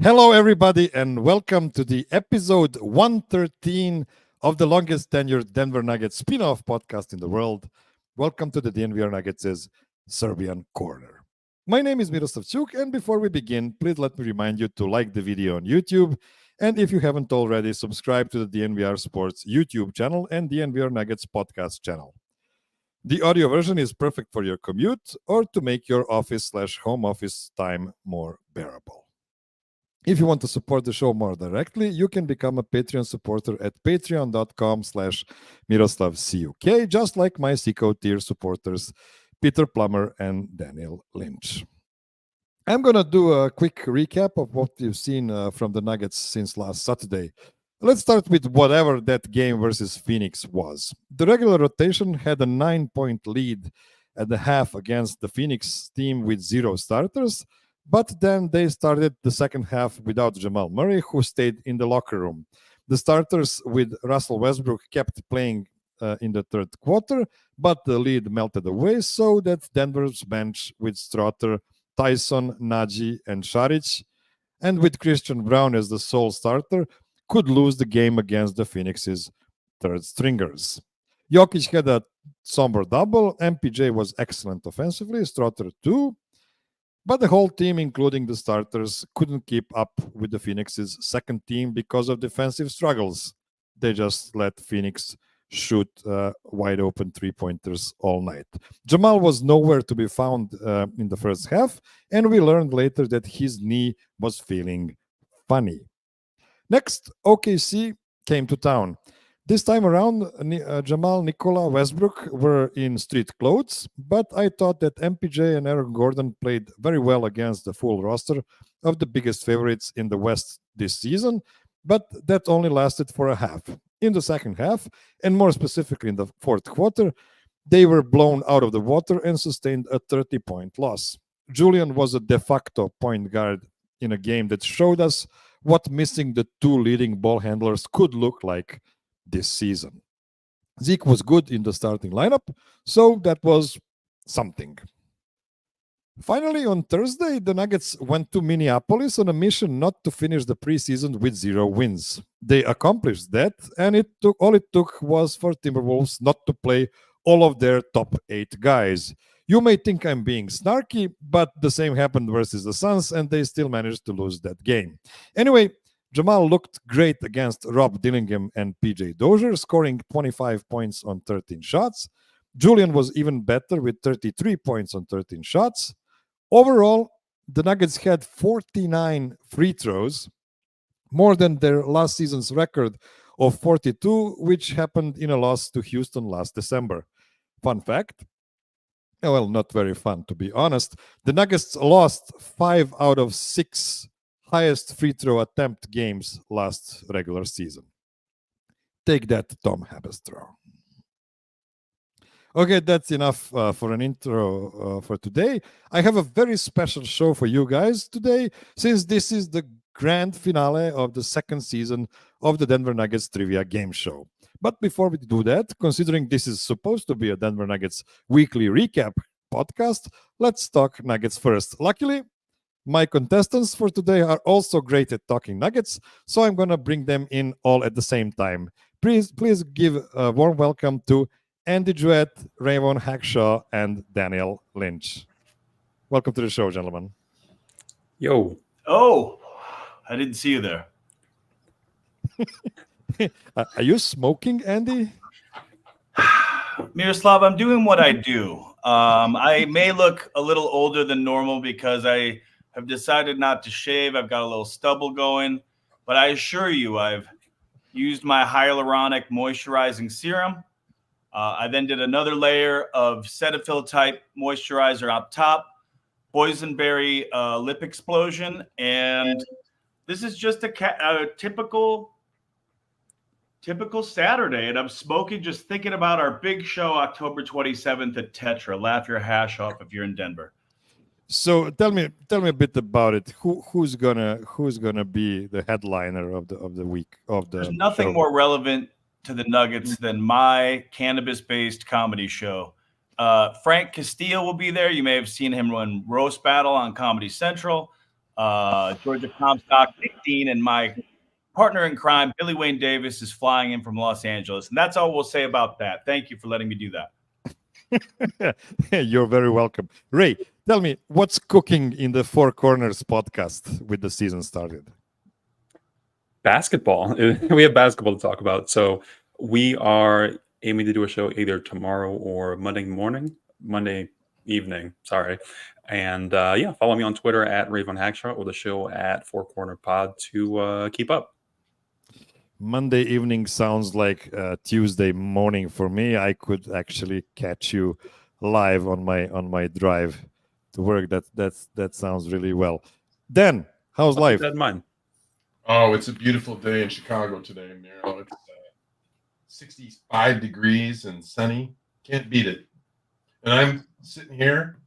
Hello, everybody, and welcome to the episode 113 of the longest tenured Denver Nuggets spin-off podcast in the world. Welcome to the DNVR Nuggets' Serbian Corner. My name is Miroslav, and before we begin, please let me remind you to like the video on YouTube, and if you haven't already, subscribe to the DNVR Sports YouTube channel and DNVR Nuggets podcast channel. The audio version is perfect for your commute or to make your office/home office time more bearable. If you want to support the show more directly, you can become a Patreon supporter at patreon.com/MiroslavCuk, just like my Seco tier supporters, Peter Plummer and Daniel Lynch. I'm going to do a quick recap of what you've seen from the Nuggets since last Saturday. Let's start with whatever that game versus Phoenix was. The regular rotation had a 9-point lead at the half against the Phoenix team with 0 starters, but then they started the second half without Jamal Murray, who stayed in the locker room. The starters with Russell Westbrook kept playing in the third quarter, but the lead melted away so that Denver's bench with Strawther, Tyson, Nagy, and Šarić, and with Christian Braun as the sole starter, could lose the game against the Phoenix's third stringers. Jokić had a somber double. MPJ was excellent offensively, Strawther too. But the whole team, including the starters, couldn't keep up with the Phoenix's second team because of defensive struggles. They just let Phoenix shoot wide open three-pointers all night. Jamal was nowhere to be found in the first half, and we learned later that his knee was feeling funny. Next, OKC came to town. This time around, Jamal, Nikola, Westbrook were in street clothes, but I thought that MPJ and Aaron Gordon played very well against the full roster of the biggest favorites in the West this season, but that only lasted for a half. In the second half, and more specifically in the fourth quarter, they were blown out of the water and sustained a 30-point loss. Julian was a de facto point guard in a game that showed us what missing the two leading ball handlers could look like this season. Zeke was good in the starting lineup, so that was something. Finally, on Thursday, the Nuggets went to Minneapolis on a mission not to finish the preseason with 0 wins. They accomplished that, and all it took was for Timberwolves not to play all of their top 8 guys. You may think I'm being snarky, but the same happened versus the Suns, and they still managed to lose that game. Anyway, Jamal looked great against Rob Dillingham and PJ Dozier, scoring 25 points on 13 shots. Julian was even better with 33 points on 13 shots. Overall, the Nuggets had 49 free throws, more than their last season's record of 42, which happened in a loss to Houston last December. Fun fact, well, not very fun to be honest, the Nuggets lost 5 out of 6 highest free throw attempt games last regular season. Take that, Tom Haberstroh. Okay, that's enough for an intro for today. I have a very special show for you guys today, since this is the grand finale of the second season of the Denver Nuggets Trivia Game Show. But before we do that, considering this is supposed to be a Denver Nuggets weekly recap podcast, let's talk Nuggets first. Luckily, my contestants for today are also great at talking Nuggets, so I'm going to bring them in all at the same time. Please give a warm welcome to Andy Juett, Rayvone Hachshaw, and Daniel Lynch. Welcome to the show, gentlemen. Yo. Oh, I didn't see you there. Are you smoking, Andy? Miroslav, I'm doing what I do. I may look a little older than normal because I have decided not to shave. I've got a little stubble going, but I assure you I've used my hyaluronic moisturizing serum. I then did another layer of Cetaphil type moisturizer up top, boysenberry lip explosion, and this is just a typical Saturday, and I'm smoking just thinking about our big show October 27th at Tetra. Laugh your hash off if you're in Denver. So tell me a bit about it. Who's gonna be the headliner of the week of the? There's nothing more relevant to the Nuggets than my cannabis-based comedy show. Frank Castillo will be there. You may have seen him run Roast Battle on Comedy Central. Georgia Comstock 15, and my partner in crime, Billy Wayne Davis, is flying in from Los Angeles. And that's all we'll say about that. Thank you for letting me do that. You're very welcome. Ray, tell me, what's cooking in the Four Corners podcast with the season started? Basketball. We have basketball to talk about. So we are aiming to do a show either tomorrow or Monday evening. Sorry. And follow me on Twitter at Rayvone Hachshaw or the show at Four Corner Pod to keep up. Monday evening sounds like Tuesday morning for me. I could actually catch you live on my drive to work. That sounds really well. Dan, how's life? Keep that in mind. Oh, it's a beautiful day in Chicago today, Miro. It's 65 degrees and sunny. Can't beat it. And I'm sitting here,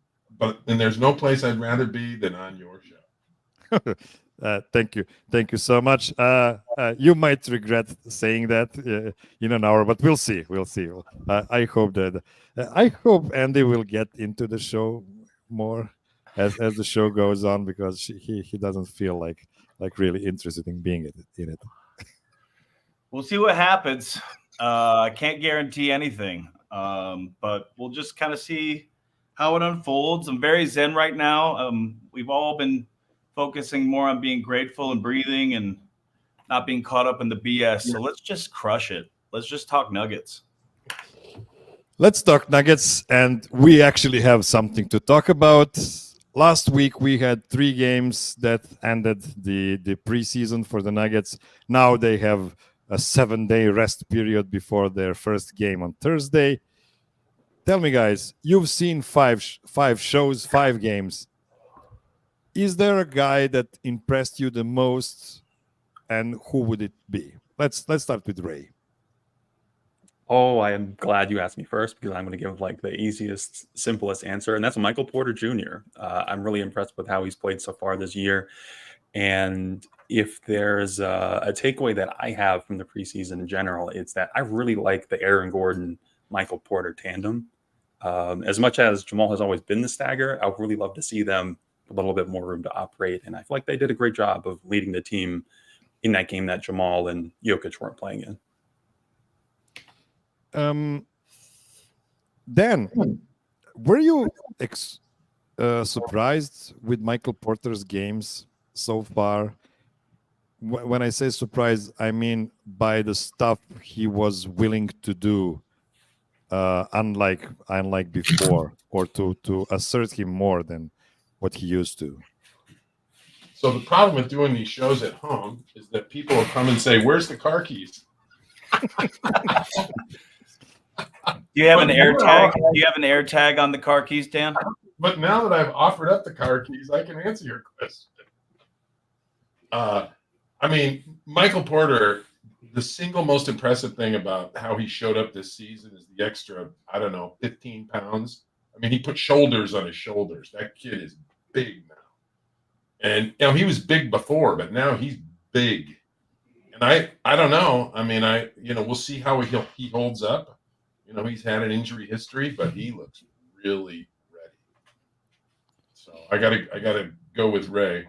and there's no place I'd rather be than on your show. Thank you so much. You might regret saying that in an hour, but we'll see. I hope Andy will get into the show more as the show goes on, because he doesn't feel like really interested in being in it. We'll see what happens. I can't guarantee anything, but we'll just kind of see how it unfolds. I'm very zen right now. We've all been focusing more on being grateful and breathing and not being caught up in the BS. So let's just crush it. Let's just talk Nuggets. Let's talk Nuggets, and we actually have something to talk about. Last week we had 3 games that ended the preseason for the Nuggets. Now they have a 7-day rest period before their first game on Thursday. Tell me, guys, you've seen 5 shows, 5 games. Is there a guy that impressed you the most, and who would it be? Let's start with Ray. Oh, I am glad you asked me first, because I'm going to give the easiest, simplest answer, and that's Michael Porter Jr. I'm really impressed with how he's played so far this year. And if there's a takeaway that I have from the preseason in general, it's that I really like the Aaron Gordon-Michael Porter tandem. As much as Jamal has always been the stagger, I would really love to see them a little bit more room to operate. And I feel like they did a great job of leading the team in that game that Jamal and Jokić weren't playing in. Dan, were you surprised with Michael Porter's games so far? When I say surprised, I mean by the stuff he was willing to do, unlike before, or to assert him more than what he used to. So the problem with doing these shows at home is that people will come and say, "Where's the car keys?" Do you have an air tag? Do you have an air tag on the car keys, Dan? But now that I've offered up the car keys, I can answer your question. Michael Porter, the single most impressive thing about how he showed up this season is the extra, 15 pounds. He put shoulders on his shoulders. That kid is big now. And, he was big before, but now he's big. And I don't know. We'll see how he holds up. He's had an injury history, but he looks really ready. So I gotta go with Ray.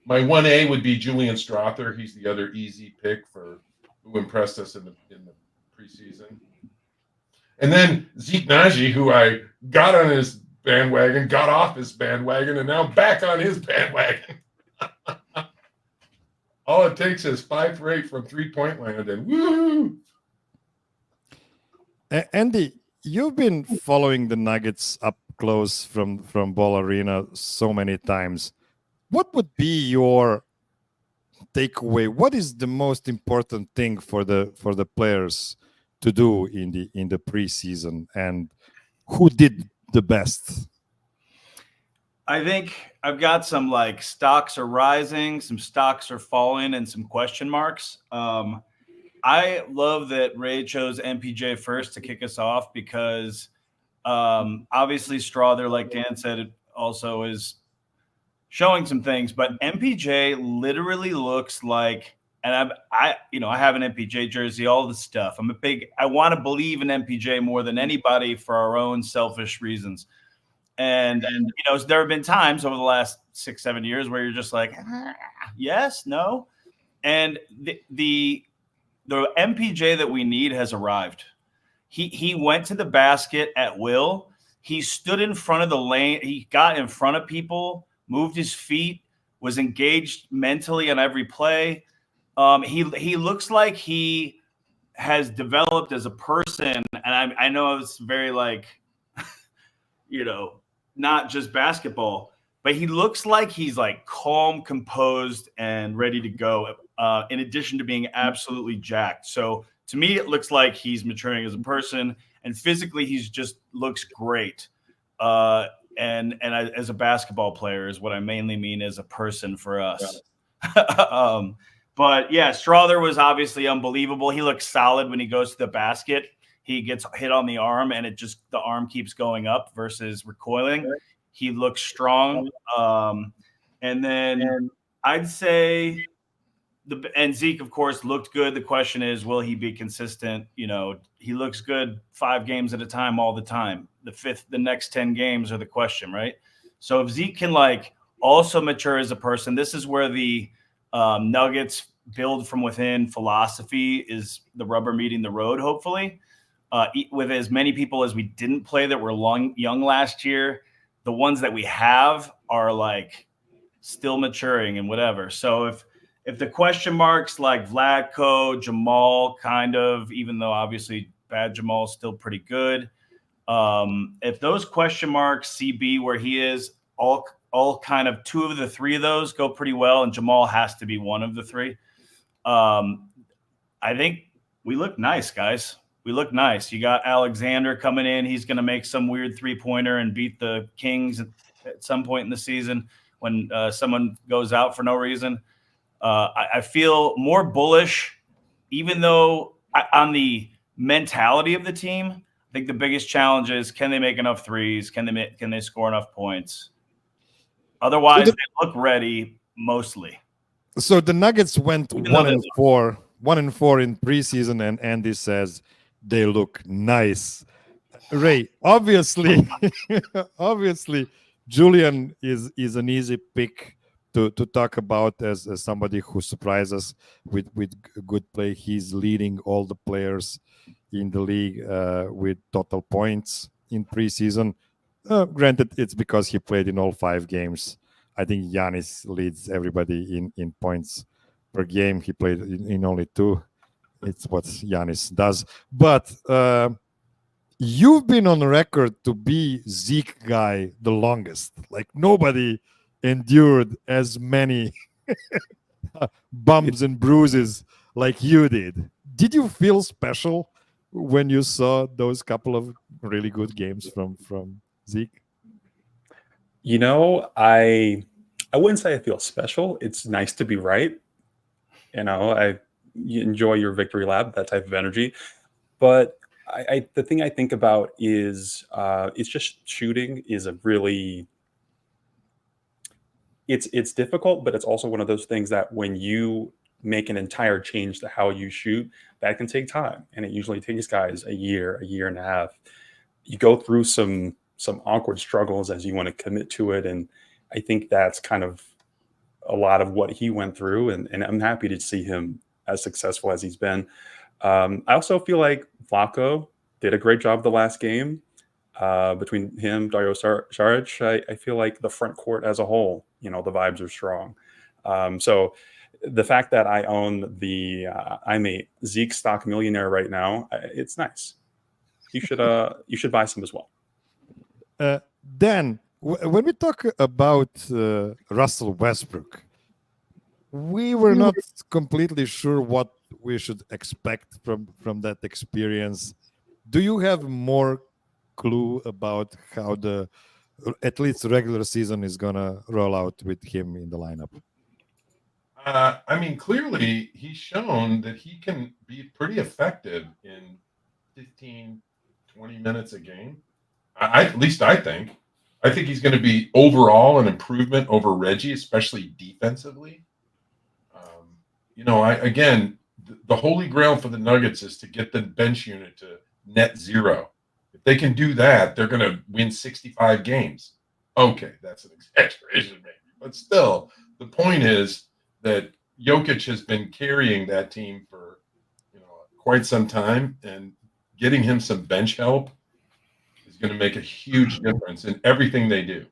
My 1A would be Julian Strawther. He's the other easy pick for who impressed us in the preseason. And then Zeke Naji, who I got on his bandwagon, got off his bandwagon, and now back on his bandwagon. All it takes is 5 for 8 from 3-point land, and woo! Andy, you've been following the Nuggets up close from Ball Arena so many times. What would be your takeaway? What is the most important thing for the players to do in the preseason, and who did the best? I think I've got some stocks are rising, some stocks are falling, and some question marks. I love that Ray chose MPJ first to kick us off, because obviously Strawther, like Dan said, it also is showing some things, but MPJ literally looks like, and I have an MPJ jersey, all this stuff. I want to believe in MPJ more than anybody for our own selfish reasons. And there have been times over the last 6-7 years where you're just like, yes, no. And the MPJ that we need has arrived. He went to the basket at will. He stood in front of the lane. He got in front of people, moved his feet, was engaged mentally on every play. He looks like he has developed as a person. And I know it's very like, not just basketball, but he looks like he's like calm, composed, and ready to go. In addition to being absolutely jacked. So to me, it looks like he's maturing as a person, and physically, he's just looks great. And as a basketball player is what I mainly mean as a person for us. But yeah, Strawther was obviously unbelievable. He looks solid when he goes to the basket. He gets hit on the arm, and the arm keeps going up versus recoiling. He looks strong. And then I'd say and Zeke, of course, looked good. The question is, will he be consistent? He looks good 5 games at a time all the time. The next 10 games are the question, right? So if Zeke can also mature as a person, this is where the Nuggets build from within philosophy is the rubber meeting the road, hopefully. With as many people as we didn't play that were young last year, the ones that we have are still maturing and whatever. So if the question marks like Vlatko, Jamal, kind of, even though obviously bad Jamal is still pretty good. If those question marks, CB where he is, all kind of 2 of the 3 of those go pretty well, and Jamal has to be 1 of the 3. I think we look nice, guys. We look nice. You got Alexander coming in. He's going to make some weird 3-pointer and beat the Kings at some point in the season when someone goes out for no reason. I feel more bullish, even though on the mentality of the team, I think the biggest challenge is, can they make enough threes? Can they score enough points? Otherwise, they look ready mostly. So the Nuggets went 1-4 in preseason, and Andy says they look nice. Ray, obviously, Julian is an easy pick to talk about as somebody who surprises with good play. He's leading all the players in the league with total points in preseason. Granted, it's because he played in all 5 games. I think Giannis leads everybody in points per game. He played in only 2. It's what Giannis does. But you've been on record to be Zeke guy the longest. Nobody endured as many bumps and bruises like you did. Did you feel special when you saw those couple of really good games from Zeke? I wouldn't say I feel special. It's nice to be right. You enjoy your victory lap, that type of energy. But the thing I think about is it's just shooting is a really it's difficult, but it's also one of those things that when you make an entire change to how you shoot, that can take time. And it usually takes guys a year and a half. You go through some awkward struggles as you want to commit to it. And I think that's kind of a lot of what he went through. And I'm happy to see him as successful as he's been. I also feel like Vlatko did a great job the last game. Between him, Dario Saric, I feel like the front court as a whole, the vibes are strong. So the fact that I own I'm a Zeke stock millionaire right now, it's nice. You should buy some as well. Dan, when we talk about Russell Westbrook, we were not completely sure what we should expect from that experience. Do you have more clue about how the at least regular season is gonna roll out with him in the lineup? Clearly he's shown that he can be pretty effective in 15, 20 minutes a game. At least I think he's going to be overall an improvement over Reggie, especially defensively. The holy grail for the Nuggets is to get the bench unit to net 0. If they can do that, they're going to win 65 games. Okay, that's an exaggeration maybe, But still, the point is that Jokić has been carrying that team for quite some time, and getting him some bench help is going to make a huge difference in everything they do.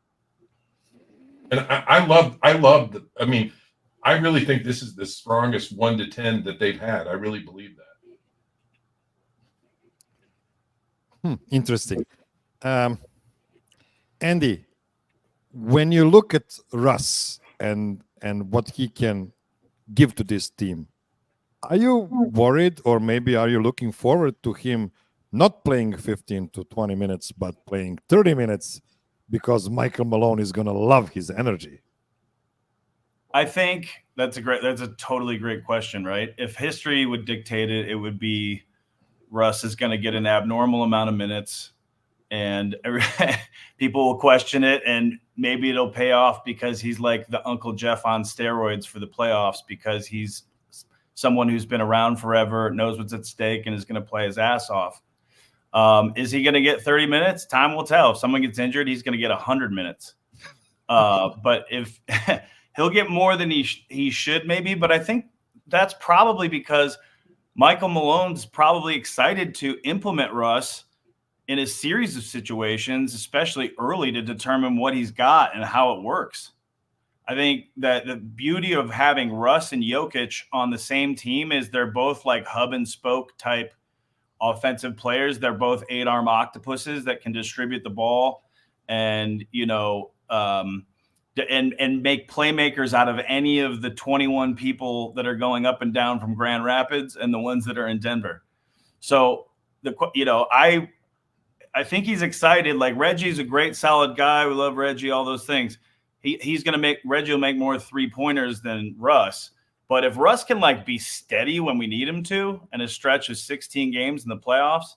And I really think this is the strongest 1 to 10 that they've had. I really believe that. Interesting. Andy, when you look at Russ and what he can give to this team, are you worried, or maybe are you looking forward to him not playing 15 to 20 minutes, but playing 30 minutes because Michael Malone is going to love his energy? I think that's a totally great question, right? If history would dictate it, it would be Russ is going to get an abnormal amount of minutes, and people will question it, and maybe it'll pay off because he's like the Uncle Jeff on steroids for the playoffs, because he's someone who's been around forever, knows what's at stake, and is going to play his ass off. Is he going to get 30 minutes? Time will tell. If someone gets injured, he's going to get 100 minutes. But if he'll get more than he should, maybe. But I think that's probably because Michael Malone's probably excited to implement Russ in a series of situations, especially early, to determine what he's got and how it works. I think that the beauty of having Russ and Jokić on the same team is they're both like hub and spoke type offensive players. They're both 8-arm octopuses that can distribute the ball and, and make playmakers out of any of the 21 people that are going up and down from Grand Rapids and the ones that are in Denver. So I think he's excited. Like, Reggie's a great, solid guy. We love Reggie, all those things. Reggie will make more 3-pointers than Russ. But if Russ can be steady when we need him to, and a stretch of 16 games in the playoffs,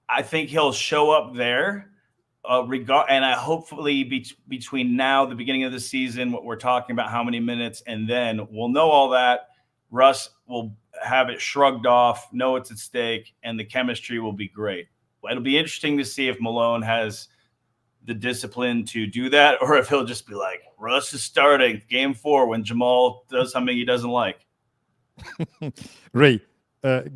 I think he'll show up there. And hopefully between now, the beginning of the season, what we're talking about, how many minutes, and then we'll know all that. Russ will have it shrugged off, know it's at stake, and the chemistry will be great. It'll be interesting to see if Malone has the discipline to do that, or if he'll just be like, Russ is starting game 4 when Jamal does something he doesn't like. Ray,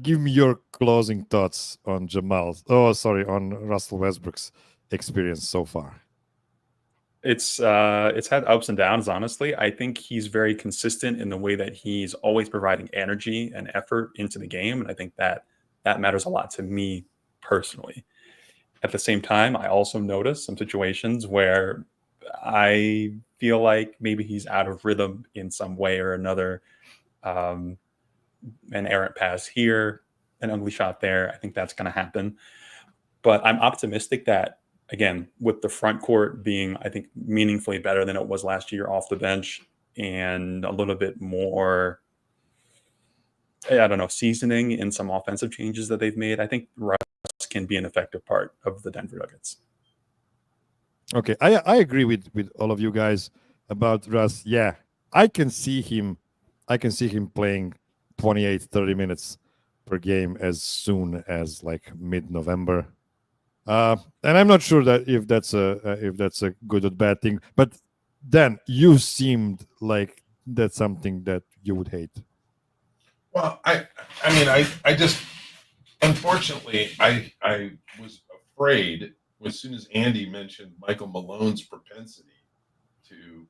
give me your closing thoughts on on Russell Westbrook's experience so far. It's had ups and downs, honestly. I think he's very consistent in the way that he's always providing energy and effort into the game, and I think that matters a lot to me personally. At the same time, I also notice some situations where I feel like maybe he's out of rhythm in some way or another. An errant pass here, an ugly shot there. I think that's going to happen. But I'm optimistic that, again, with the front court being, I think, meaningfully better than it was last year off the bench, and a little bit more, seasoning in some offensive changes that they've made, I think Russ can be an effective part of the Denver Nuggets. Okay, I agree with all of you guys about Russ. Yeah, I can see him playing 28, 30 minutes per game as soon as mid-November. And I'm not sure that if that's a good or bad thing. But Dan, you seemed like that's something that you would hate. Well, I just, unfortunately, I was afraid as soon as Andy mentioned Michael Malone's propensity to,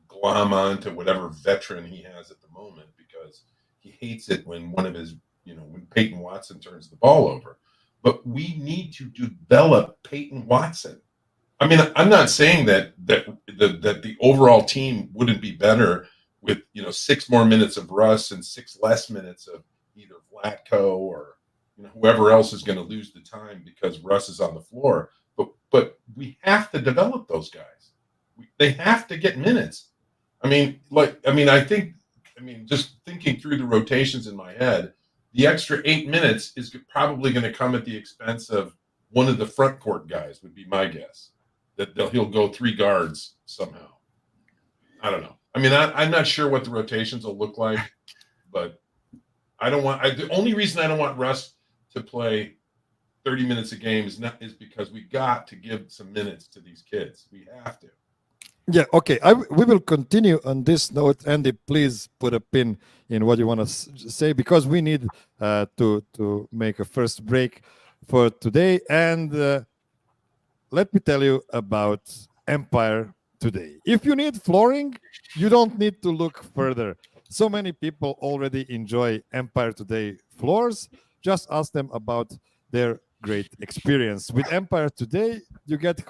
glom on to whatever veteran he has at the moment, because he hates it when one of his, when Peyton Watson turns the ball over. But we need to develop Peyton Watson. I mean, I'm not saying that the overall team wouldn't be better with 6 more minutes of Russ and 6 less minutes of either Vlatko or whoever else is going to lose the time because Russ is on the floor. But we have to develop those guys. They have to get minutes. Just thinking through the rotations in my head, the extra 8 minutes is probably going to come at the expense of one of the front court guys, would be my guess. That he'll go 3 guards somehow. I don't know. I'm not sure what the rotations will look like, but the only reason I don't want Russ to play 30 minutes a game is because we got to give some minutes to these kids. We have to. Yeah, okay. We will continue on this note. Andy, please put a pin in what you want to say, because we need to make a first break for today. And let me tell you about Empire Today. If you need flooring, you don't need to look further. So many people already enjoy Empire Today floors. Just ask them about their great experience. With Empire Today, you get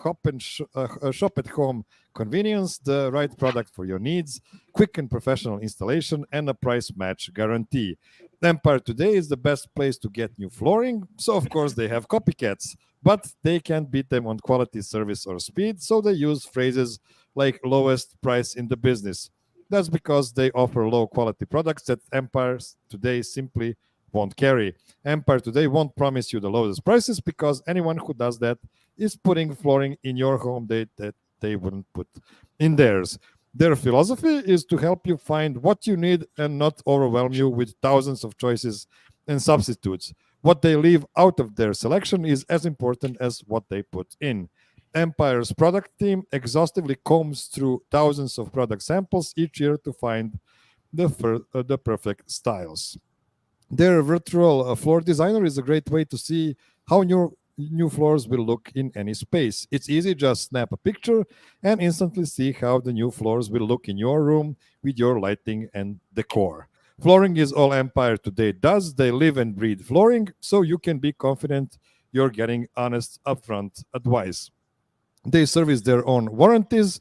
shop at home convenience, the right product for your needs, quick and professional installation, and a price match guarantee. Empire Today is the best place to get new flooring. So, of course, they have copycats, but they can't beat them on quality, service, or speed. So they use phrases like lowest price in the business. That's because they offer low quality products that Empire Today simply won't carry. Empire Today won't promise you the lowest prices, because anyone who does that is putting flooring in your home that they wouldn't put in theirs. Their philosophy is to help you find what you need and not overwhelm you with thousands of choices and substitutes. What they leave out of their selection is as important as what they put in. Empire's product team exhaustively combs through thousands of product samples each year to find the perfect styles. Their virtual floor designer is a great way to see how new floors will look in any space. It's easy, just snap a picture and instantly see how the new floors will look in your room with your lighting and decor. Flooring is all Empire Today does. They live and breathe flooring, so you can be confident you're getting honest, upfront advice. They service their own warranties.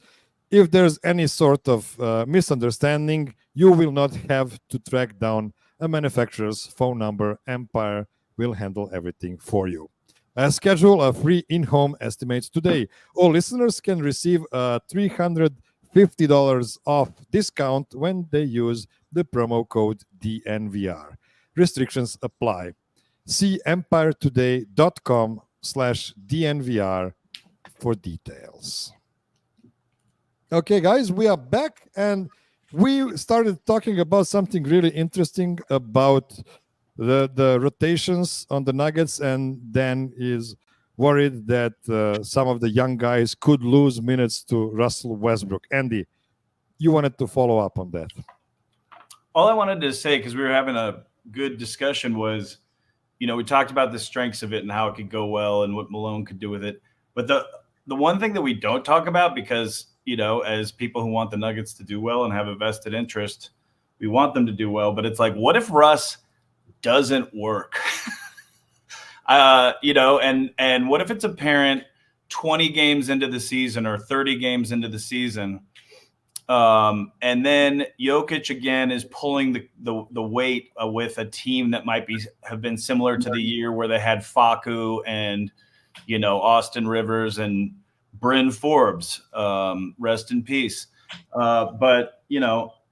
If there's any sort of misunderstanding, you will not have to track down a manufacturer's phone number. Empire will handle everything for you. Schedule a free in-home estimate today. All listeners can receive a $350 off discount when they use the promo code DNVR. Restrictions apply. See empiretoday.com/DNVR for details. Okay, guys, we are back, and we started talking about something really interesting about the rotations on the Nuggets, and Dan is worried that some of the young guys could lose minutes to Russell Westbrook. Andy, you wanted to follow up on that. All I wanted to say, because we were having a good discussion, was, we talked about the strengths of it and how it could go well and what Malone could do with it. But the one thing that we don't talk about, because, as people who want the Nuggets to do well and have a vested interest, we want them to do well. But it's like, what if Russ doesn't work? And what if it's apparent 20 games into the season or 30 games into the season, and then Jokić again is pulling the weight with a team that might have been similar to the year where they had Facu and Austin Rivers and Bryn Forbes, rest in peace. But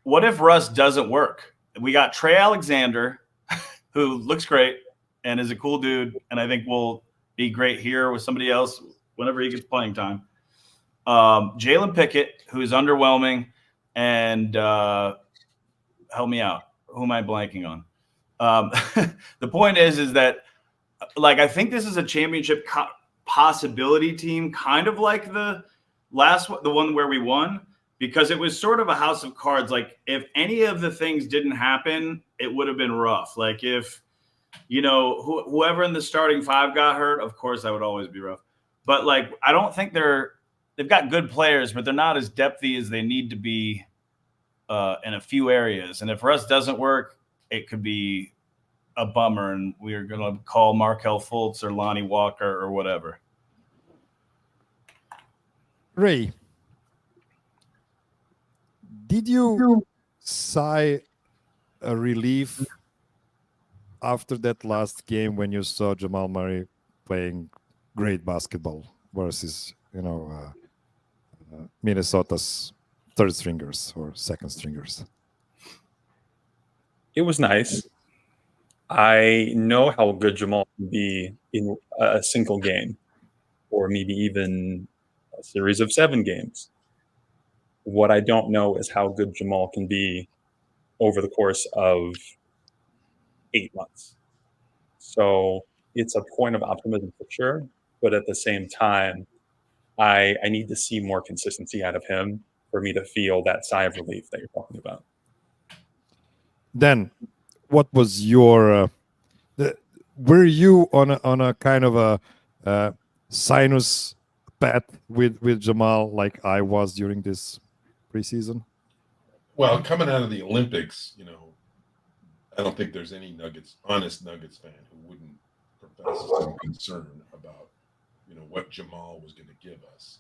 what if Russ doesn't work? We got Trey Alexander, who looks great and is a cool dude, and I think will be great here with somebody else whenever he gets playing time. Jalen Pickett, who is underwhelming, and help me out. Who am I blanking on? The point is that, I think this is a championship possibility team, kind of like the one where we won, because it was sort of a house of cards. Like, if any of the things didn't happen, it would have been rough. Like, if whoever in the starting five got hurt, of course that would always be rough. But I don't think they've got good players, but they're not as depthy as they need to be in a few areas. And if Russ doesn't work, it could be a bummer, and we're going to call Markelle Fultz or Lonnie Walker or whatever. Ray, did you sigh a relief after that last game when you saw Jamal Murray playing great basketball versus Minnesota's third stringers or second stringers? It was nice. I know how good Jamal can be in a single game, or maybe even a series of 7 games. What I don't know is how good Jamal can be over the course of 8 months. So it's a point of optimism for sure, but at the same time, I need to see more consistency out of him for me to feel that sigh of relief that you're talking about. Then, what was your? Were you on a kind of a sinus path with Jamal like I was during this preseason? Well, coming out of the Olympics, I don't think there's any honest Nuggets fan who wouldn't profess some concern about, what Jamal was going to give us.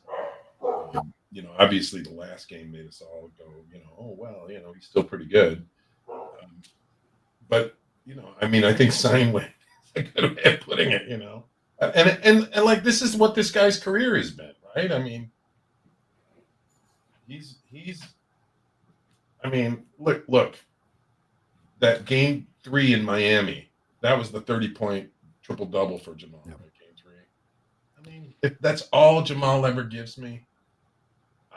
Obviously the last game made us all go, oh, well, he's still pretty good. But, I think Steinway is a good way of putting it, And like, this is what this guy's career has been, right? I mean, look, that game 3 in Miami, that was the 30-point triple-double for Jamal. Yep. Game 3. I mean, if that's all Jamal ever gives me,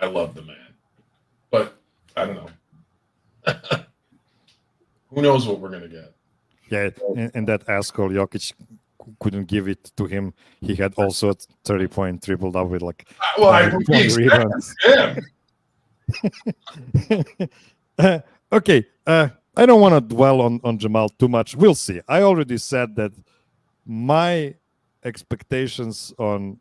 I love the man. But I don't know. Who knows what we're going to get? Yeah, and that asshole Jokić couldn't give it to him. He had also a 30-point triple-double with like 5 rebounds. Okay, I don't want to dwell on Jamal too much. We'll see. I already said that my expectations on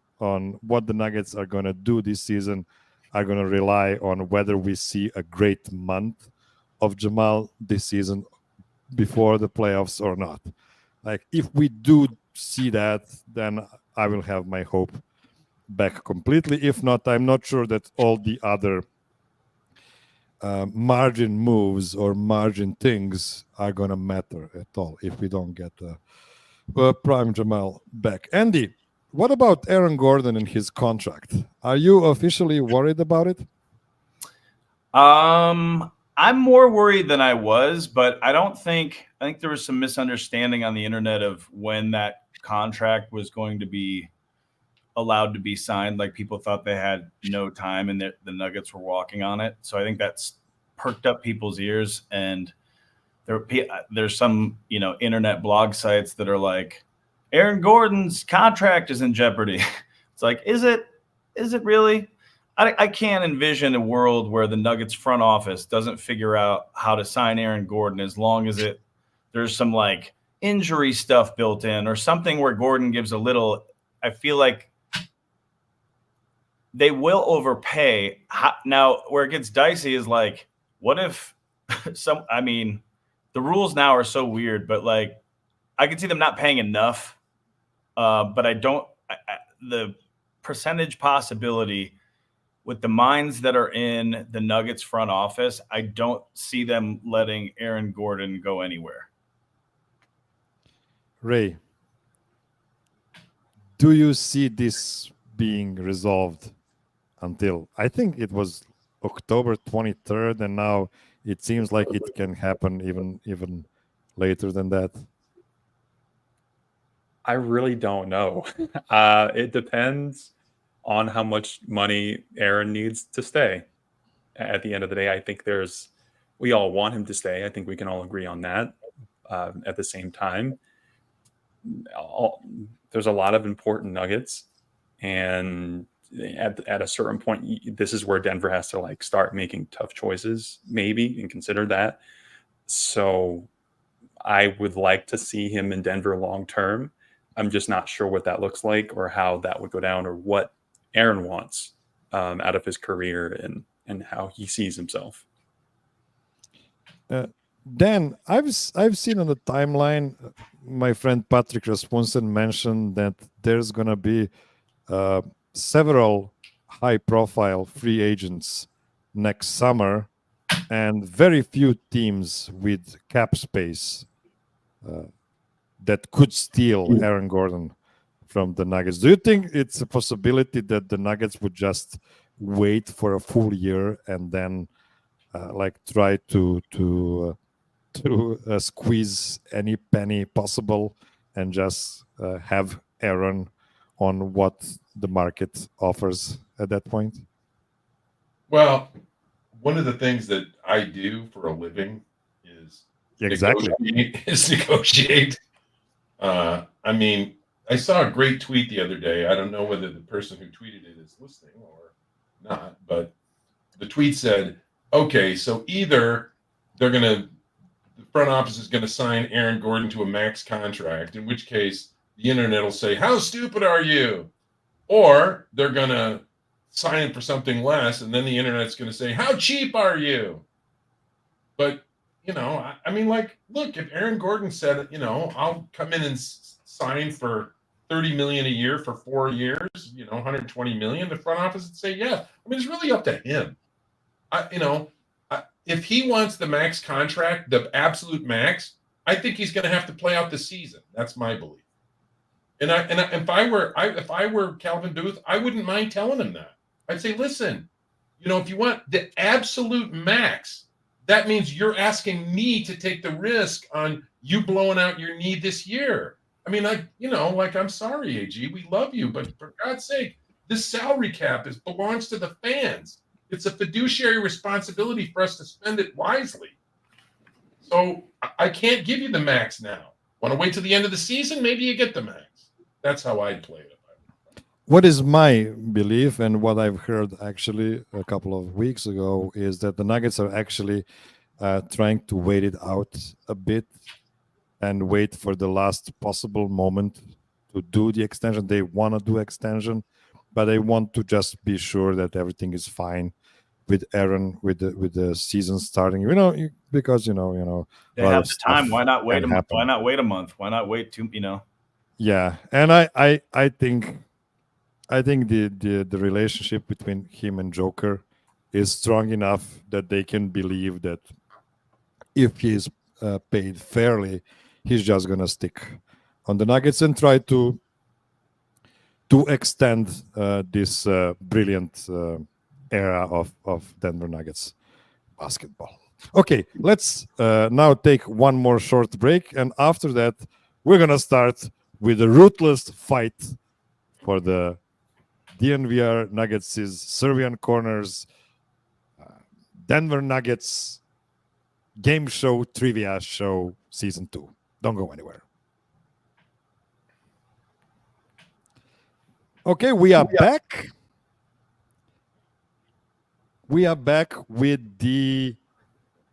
what the Nuggets are going to do this season are going to rely on whether we see a great month of Jamal this season before the playoffs or not. Like, if we do see that, then I will have my hope back completely. If not, I'm not sure that all the other margin moves or margin things are going to matter at all if we don't get prime Jamal back. Andy, what about Aaron Gordon and his contract? Are you officially worried about it? I'm more worried than I was, but I think there was some misunderstanding on the internet of when that contract was going to be allowed to be signed. Like, people thought they had no time and that the Nuggets were walking on it. So I think that's perked up people's ears. And there's some, internet blog sites that are like, Aaron Gordon's contract is in jeopardy. It's like, is it really? I can't envision a world where the Nuggets front office doesn't figure out how to sign Aaron Gordon as long as there's some like injury stuff built in or something where Gordon gives a little. I feel like they will overpay. Now, where it gets dicey is like, what if the rules now are so weird, but like, I can see them not paying enough. But the percentage possibility with the minds that are in the Nuggets front office, I don't see them letting Aaron Gordon go anywhere. Ray, do you see this being resolved until, I think it was October 23rd, and now it seems like it can happen even later than that? I really don't know. It depends on how much money Aaron needs to stay. At the end of the day, I think we all want him to stay. I think we can all agree on that. At the same time, there's a lot of important Nuggets, and at a certain point, this is where Denver has to like start making tough choices, maybe, and consider that. So I would like to see him in Denver long term. I'm just not sure what that looks like or how that would go down or what Aaron wants out of his career and how he sees himself. Dan, I've seen on the timeline, my friend Patrick Rasmussen mentioned that there's going to be several high-profile free agents next summer and very few teams with cap space that could steal Aaron Gordon from the Nuggets. Do you think it's a possibility that the Nuggets would just wait for a full year and then try to squeeze any penny possible and just have Aaron on what the market offers at that point? Well, one of the things that I do for a living is negotiate. I saw a great tweet the other day. I don't know whether the person who tweeted it is listening or not, but the tweet said, okay, so either the front office is going to sign Aaron Gordon to a max contract, in which case the internet will say, how stupid are you? Or they're going to sign him for something less, and then the internet's going to say, how cheap are you? But, I mean, like, look, if Aaron Gordon said, I'll come in and sign for $30 million a year for 4 years, $120 million, the front office would say, yeah. I mean, it's really up to him. If he wants the max contract, the absolute max, I think he's going to have to play out the season. That's my belief. And if I were Calvin Booth, I wouldn't mind telling him that. I'd say, listen, if you want the absolute max, that means you're asking me to take the risk on you blowing out your knee this year. I mean, I'm sorry, AG, we love you, but for God's sake, this salary cap belongs to the fans. It's a fiduciary responsibility for us to spend it wisely. So I can't give you the max now. Want to wait till the end of the season? Maybe you get the max. That's how I'd play it. What is my belief, and what I've heard actually a couple of weeks ago, is that the Nuggets are actually trying to wait it out a bit and wait for the last possible moment to do the extension. They want to do extension, but they want to just be sure that everything is fine with Aaron, with the season starting. Because they have the time. Why not wait a month? Why not wait a month? Why not wait 2? Yeah, and I think the relationship between him and Joker is strong enough that they can believe that if he's paid fairly, he's just gonna stick on the Nuggets and try to extend this brilliant era of Denver Nuggets basketball. Okay, let's now take one more short break, and after that, we're gonna start with a ruthless fight for the DNVR Nuggets' Serbian Corners Denver Nuggets Game Show Trivia Show Season 2. Don't go anywhere. Okay, we are back. We are back with the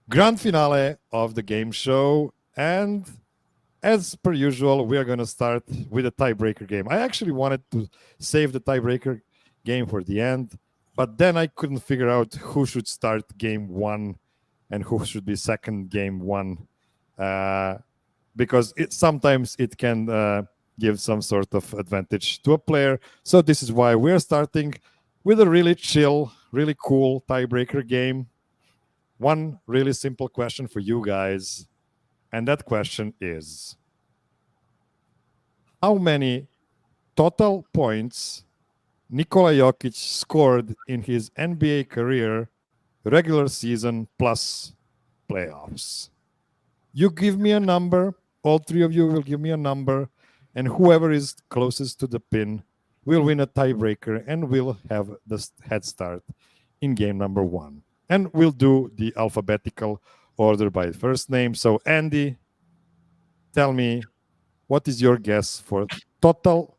grand finale of the game show, and as per usual, we are going to start with a tiebreaker game. I actually wanted to save the tiebreaker game for the end, but then I couldn't figure out who should start game one and who should be second game one, because sometimes it can give some sort of advantage to a player. So this is why we're starting with a really chill, really cool tiebreaker game. One really simple question for you guys. And that question is, how many total points Nikola Jokić scored in his NBA career, regular season plus playoffs? You give me a number, all three of you will give me a number, and whoever is closest to the pin will win a tiebreaker and will have the head start in game number one. And we'll do the alphabetical order by first name. So Andy, tell me, what is your guess for total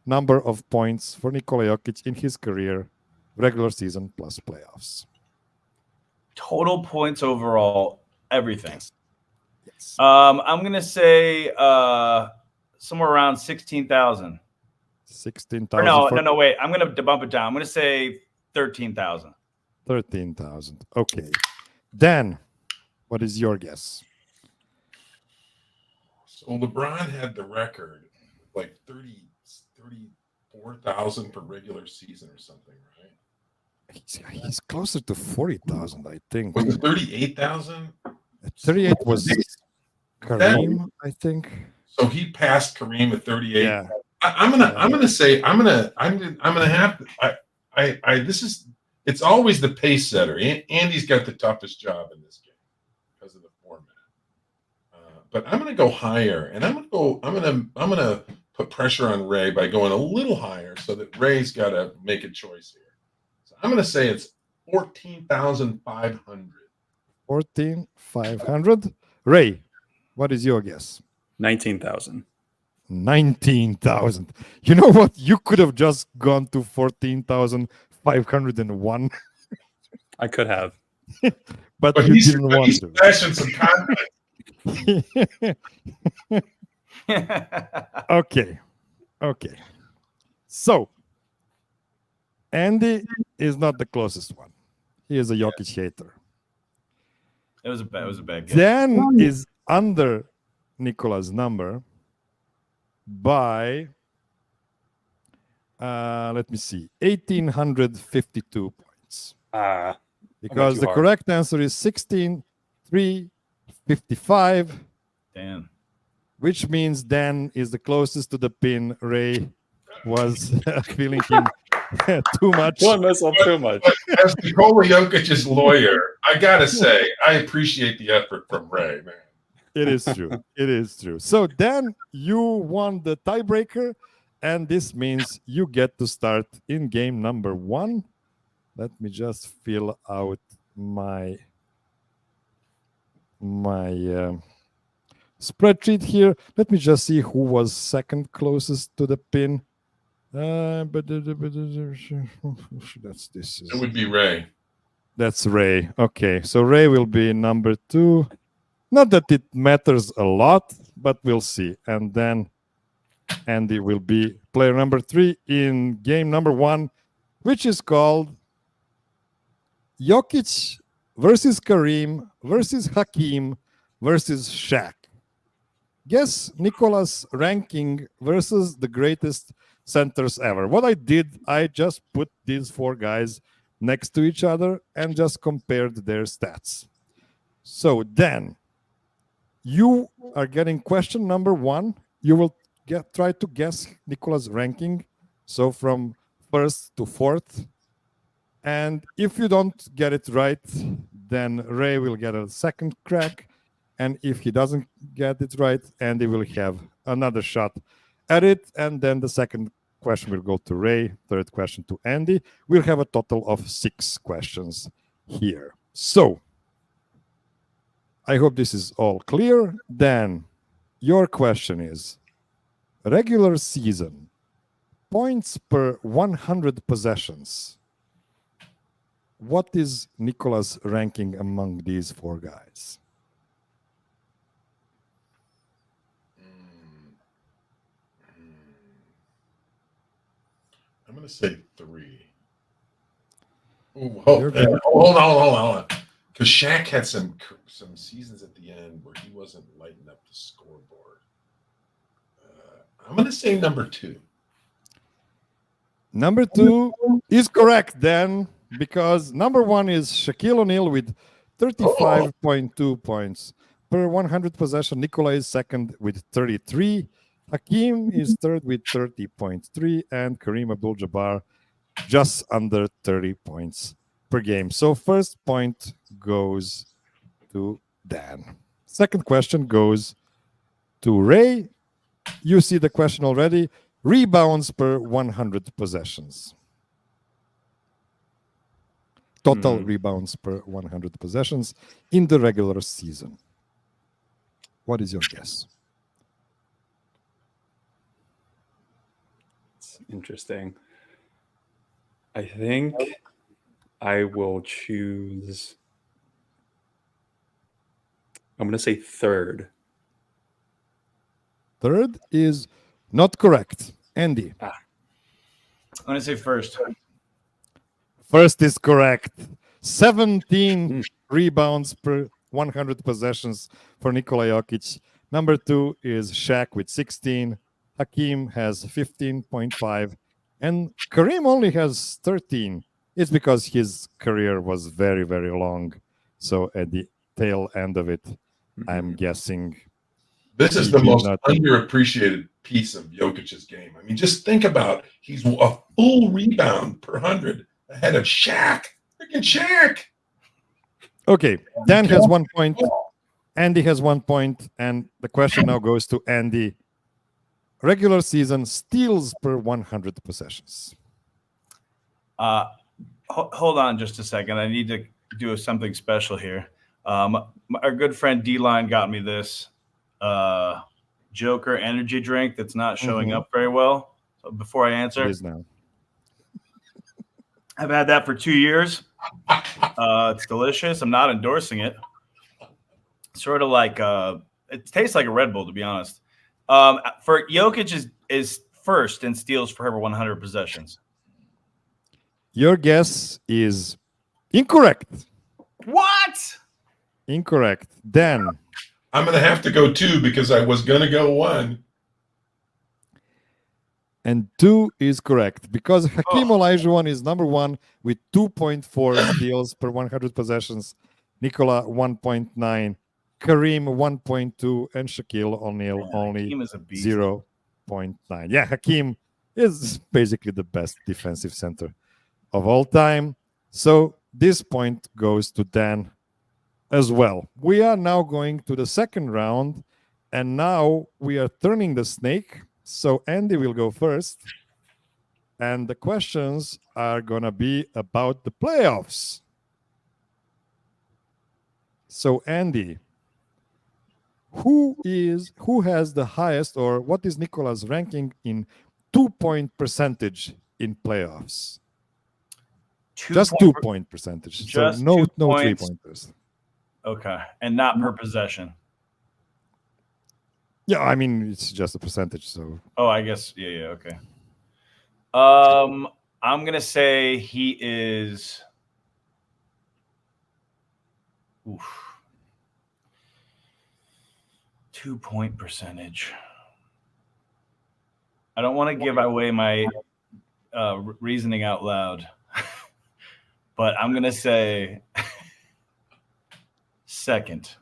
number of points for Nikola Jokić in his career, regular season plus playoffs? Total points overall, everything. Yes. I'm going to say somewhere around 16,000. 16,000. No, wait. I'm going to bump it down. I'm going to say 13,000. 13,000. Okay. Dan, what is your guess? So LeBron had the record, like 34,000 per regular season or something, right? He's closer to 40,000, I think. Was it 38,000? 38 was Kareem, I think. So he passed Kareem at 38. Yeah. I'm gonna have to. It's always the pace setter. Andy's got the toughest job in this game because of the format. But I'm gonna go higher, and I'm gonna put pressure on Ray by going a little higher so that Ray's got to make a choice here. So I'm gonna say it's 14,500. 14,500. Ray, what is your guess? 19,000. 19,000. You know what? You could have just gone to 14,501. I could have. but But you he's, didn't want to. flashing some content. Okay. So, Andy is not the closest one. He is a Jokić hater. It was a bad guess. Dan is under Nikola's number by, let me see, 1,852 points. Because the correct answer is 16,355. Damn. Which means Dan is the closest to the pin. Ray was feeling him too much. Doing myself too much. As Nikola Jokic's lawyer, I gotta say, I appreciate the effort from Ray, man. It is true. It is true. So Dan, you won the tiebreaker, and this means you get to start in game number 1. Let me just fill out my spreadsheet here. Let me just see who was second closest to the pin. But that's this. It would be Ray. That's Ray. Okay, so Ray will be number 2. Not that it matters a lot, but we'll see. And then Andy will be player number 3 in game number 1, which is called Jokić versus Kareem versus Hakeem versus Shaq. Guess Nikola's ranking versus the greatest centers ever. What I did, I just put these 4 guys next to each other and just compared their stats. So then, you are getting question number 1. You will try to guess Nikola's ranking. So from 1st to 4th. And if you don't get it right, then Ray will get a second crack. And if he doesn't get it right, Andy will have another shot at it. And then the second question will go to Ray, third question to Andy. We'll have a total of 6 questions here. So, I hope this is all clear. Dan, your question is, regular season, points per 100 possessions. What is Nikola's ranking among these 4 guys? I'm going to say 3. Ooh, hold on. Because Shaq had some seasons at the end where he wasn't lighting up the scoreboard. I'm going to say number 2. Number 2 is correct, then, because number 1 is Shaquille O'Neal with 35.2 points per 100 possession. Nikola is second with 33. Hakeem is third with 30.3, and Kareem Abdul-Jabbar just under 30 points per game. So first point goes to Dan. Second question goes to Ray. You see the question already. Rebounds per 100 possessions. Total rebounds per 100 possessions in the regular season. What is your guess? Interesting. I think I will choose. I'm going to say 3rd. 3rd is not correct. Andy. I'm going to say 1st. 1st is correct. 17 rebounds per 100 possessions for Nikola Jokić. Number 2 is Shaq with 16. Hakeem has 15.5, and Kareem only has 13. It's because his career was very, very long. So at the tail end of it, I'm guessing. This is the most underappreciated piece of Jokic's game. I mean, just think about he's a full rebound per 100 ahead of Shaq. Freaking Shaq. Okay, Dan has 1 point. Andy has 1 point, and the question now goes to Andy. Regular season steals per 100 possessions. Hold on just a second. I need to do something special here. Our good friend D-Line got me this Joker energy drink that's not showing up very well. So before I answer, It is now. I've had that for 2 years. It's delicious. I'm not endorsing it. Sort of like it tastes like a Red Bull, to be honest. For Jokić is first in steals for over 100 possessions. Your guess is incorrect. What? Incorrect. Dan. I'm going to have to go 2 because I was going to go 1. And 2 is correct because Hakeem Olajuwon is number 1 with 2.4 steals per 100 possessions. Nikola 1.9, Kareem 1.2, and Shaquille O'Neal only 0.9. Yeah, Hakeem is basically the best defensive center of all time. So this point goes to Dan as well. We are now going to the second round, and now we are turning the snake. So Andy will go first, and the questions are gonna be about the playoffs. So Andy, who has the highest, or what is Nikola's ranking in 2-point percentage in playoffs? Just 2-point percentage. Just so no 2 3-pointers. Okay, and not per possession. Yeah, I mean it's just a percentage. So. Oh, I guess yeah. Okay. I'm gonna say he is. 2-point percentage. I don't want to give away my reasoning out loud, but I'm gonna say second.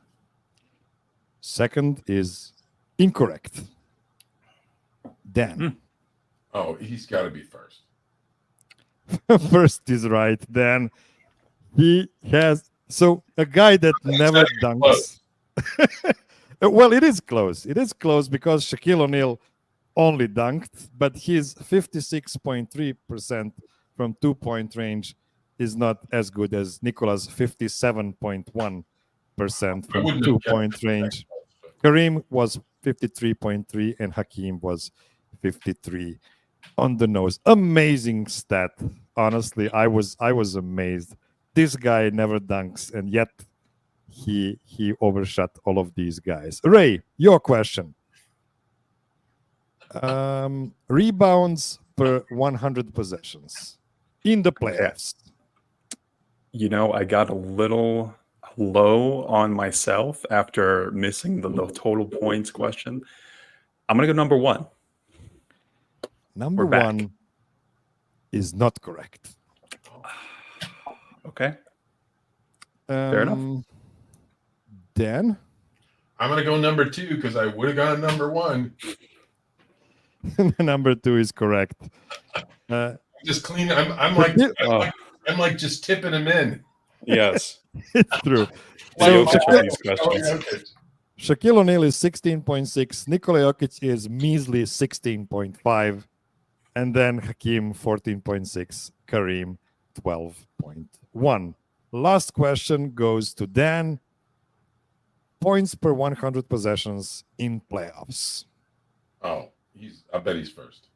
Second is incorrect. Dan. Oh, he's got to be first. First is right. Then he has a guy that never dunks. Well, it is close. It is close because Shaquille O'Neal only dunked, but his 56.3% from 2-point range is not as good as Nikola's 57.1% from 2-point range. Kareem was 53.3 and Hakeem was 53 on the nose. Amazing stat. Honestly, I was amazed. This guy never dunks, and yet he overshot all of these guys. Ray, your question. Rebounds per 100 possessions in the playoffs. You know, I got a little low on myself after missing the total points question. I'm going to go number 1. Number 1 is not correct. Okay. Fair enough. Dan? I'm going to go number 2 because I would have gone number 1. Number 2 is correct. Just clean. I'm like just tipping him in. Yes. It's true. So Shaquille O'Neal is 16.6. Nikola Jokić is measly 16.5. And then Hakeem 14.6. Kareem 12.1. Last question goes to Dan. Points per 100 possessions in playoffs. Oh, I bet he's first.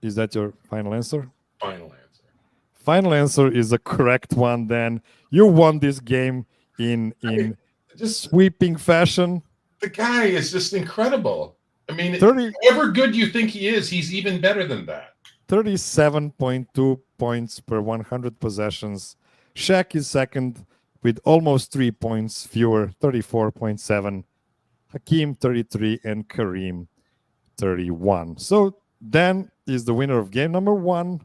Is that your final answer? Final answer. Final answer is a correct one, Dan. You won this game in just sweeping fashion. The guy is just incredible. I mean, however good you think he is, he's even better than that. 37.2 points per 100 possessions. Shaq is second with almost 3 points fewer, 34.7. Hakeem 33 and Kareem 31. So Dan is the winner of game number 1.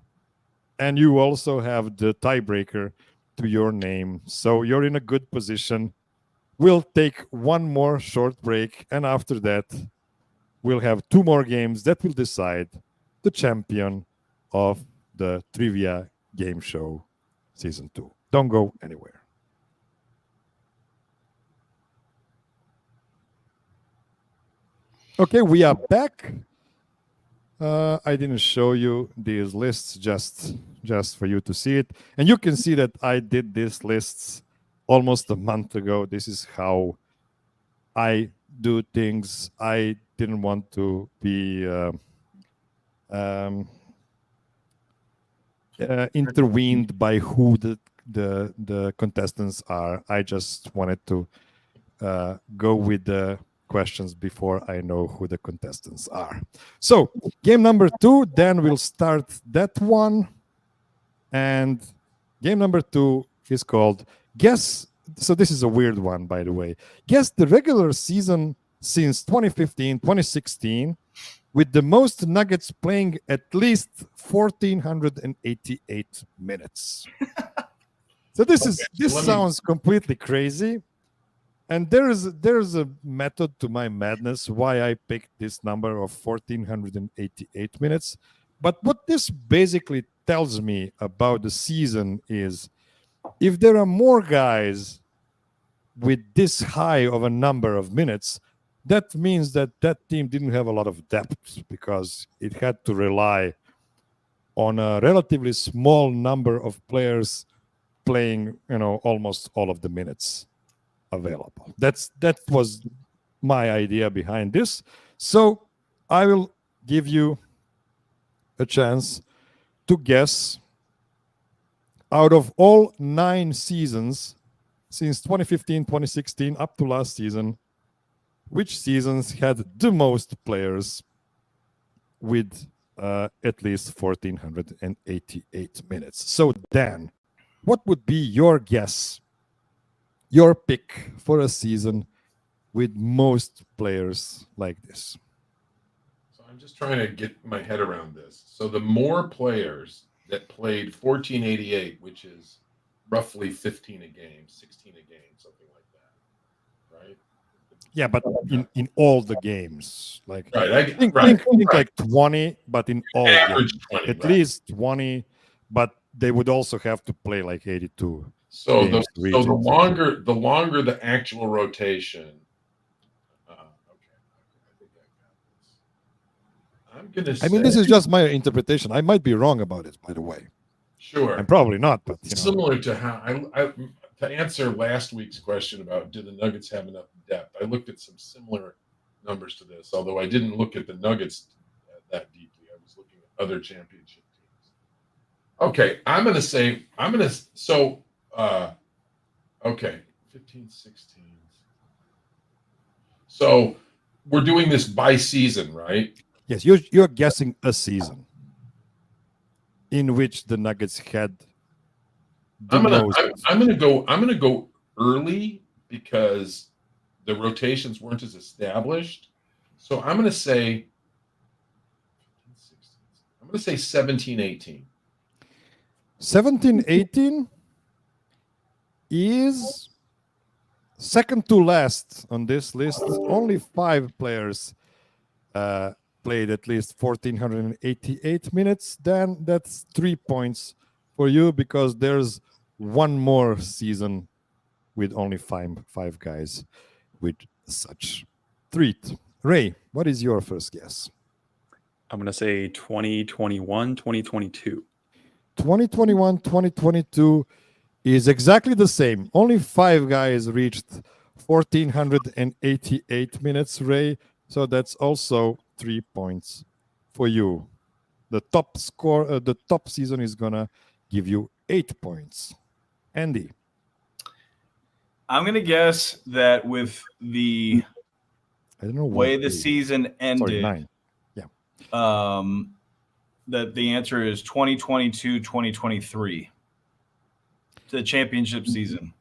And you also have the tiebreaker to your name. So you're in a good position. We'll take one more short break. And after that, we'll have 2 more games that will decide the champion of the Trivia Game Show Season 2. Don't go anywhere. Okay, we are back. I didn't show you these lists just for you to see it. And you can see that I did these lists almost a month ago. This is how I do things. I didn't want to be intervened by who the contestants are. I just wanted to go with the questions before I know who the contestants are. So game number 2, Dan will start that one. And game number 2 is called Guess. So this is a weird one, by the way. Guess the regular season since 2015, 2016, with the most Nuggets playing at least 1,488 minutes. So this sounds completely crazy. And there's a method to my madness why I picked this number of 1,488 minutes. But what this basically tells me about the season is if there are more guys with this high of a number of minutes, that means that team didn't have a lot of depth because it had to rely on a relatively small number of players playing, almost all of the minutes available. That was my idea behind this. So I will give you a chance to guess out of all 9 seasons since 2015, 2016 up to last season, which seasons had the most players with at least 1,488 minutes. So Dan, what would be your guess, your pick for a season with most players like this? So I'm just trying to get my head around this. So the more players that played 1,488, which is roughly 15 a game, 16 a game, something like that, right? Yeah, but in all the games, like Right, I think like 20, but in all games, 20, at least 20, but they would also have to play like 82. So games the longer the actual rotation. Okay, I think I got this. I'm gonna say, this is just my interpretation. I might be wrong about it, by the way. Sure. I'm probably not, but similar to how I to answer last week's question about do the Nuggets have enough depth, I looked at some similar numbers to this, although I didn't look at the Nuggets that deeply. I was looking at other championship teams. Okay, okay, 15, 16. So we're doing this by season, right? Yes, you're guessing a season in which the Nuggets had the most. I'm gonna go early because the rotations weren't as established. So I'm gonna say 17, 18. 17, 18 is second to last on this list. Only 5 players played at least 1,488 minutes. Then that's 3 points for you because there's one more season with only five guys with such treat. Ray, what is your first guess? I'm going to say 2021, 2022. 2021, 2022 is exactly the same. Only 5 guys reached 1,488 minutes, Ray. So that's also 3 points for you. The top score, the top season is gonna give you 8 points. Andy, I'm gonna guess that with the I don't know way the season ended. Sorry, 9. Yeah. That the answer is 2022, 2023. The championship season.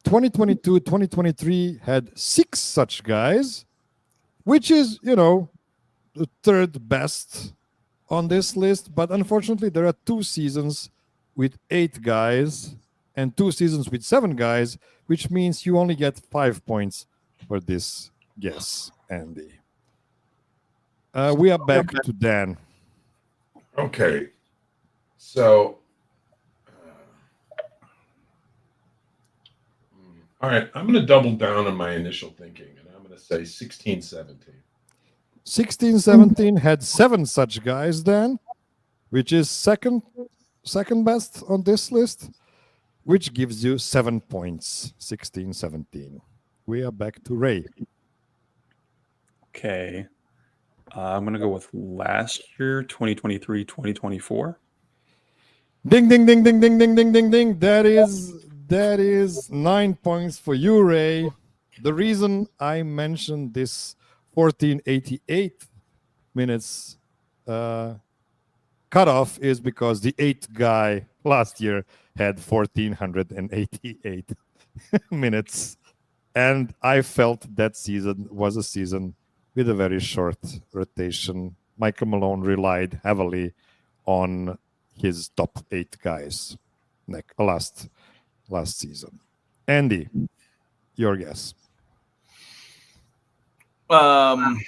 2022, 2023 had 6 such guys, which is, the third best on this list. But unfortunately, there are 2 seasons with 8 guys and 2 seasons with 7 guys, which means you only get 5 points for this guess, Andy. We are back to Dan. Okay. So, all right, I'm going to double down on my initial thinking, and I'm going to say 16, 17. 16, 17 had 7 such guys, Dan, which is second best on this list, which gives you 7 points, 16, 17. We are back to Ray. Okay. I'm going to go with last year, 2023, 2024. Ding, ding, ding, ding, ding, ding, ding, ding, ding. That is 9 points for you, Ray. The reason I mentioned this 1488 minutes cutoff is because the 8th guy last year had 1488 minutes. And I felt that season was a season with a very short rotation. Michael Malone relied heavily on his top 8 guys last season. Andy, your guess. I'm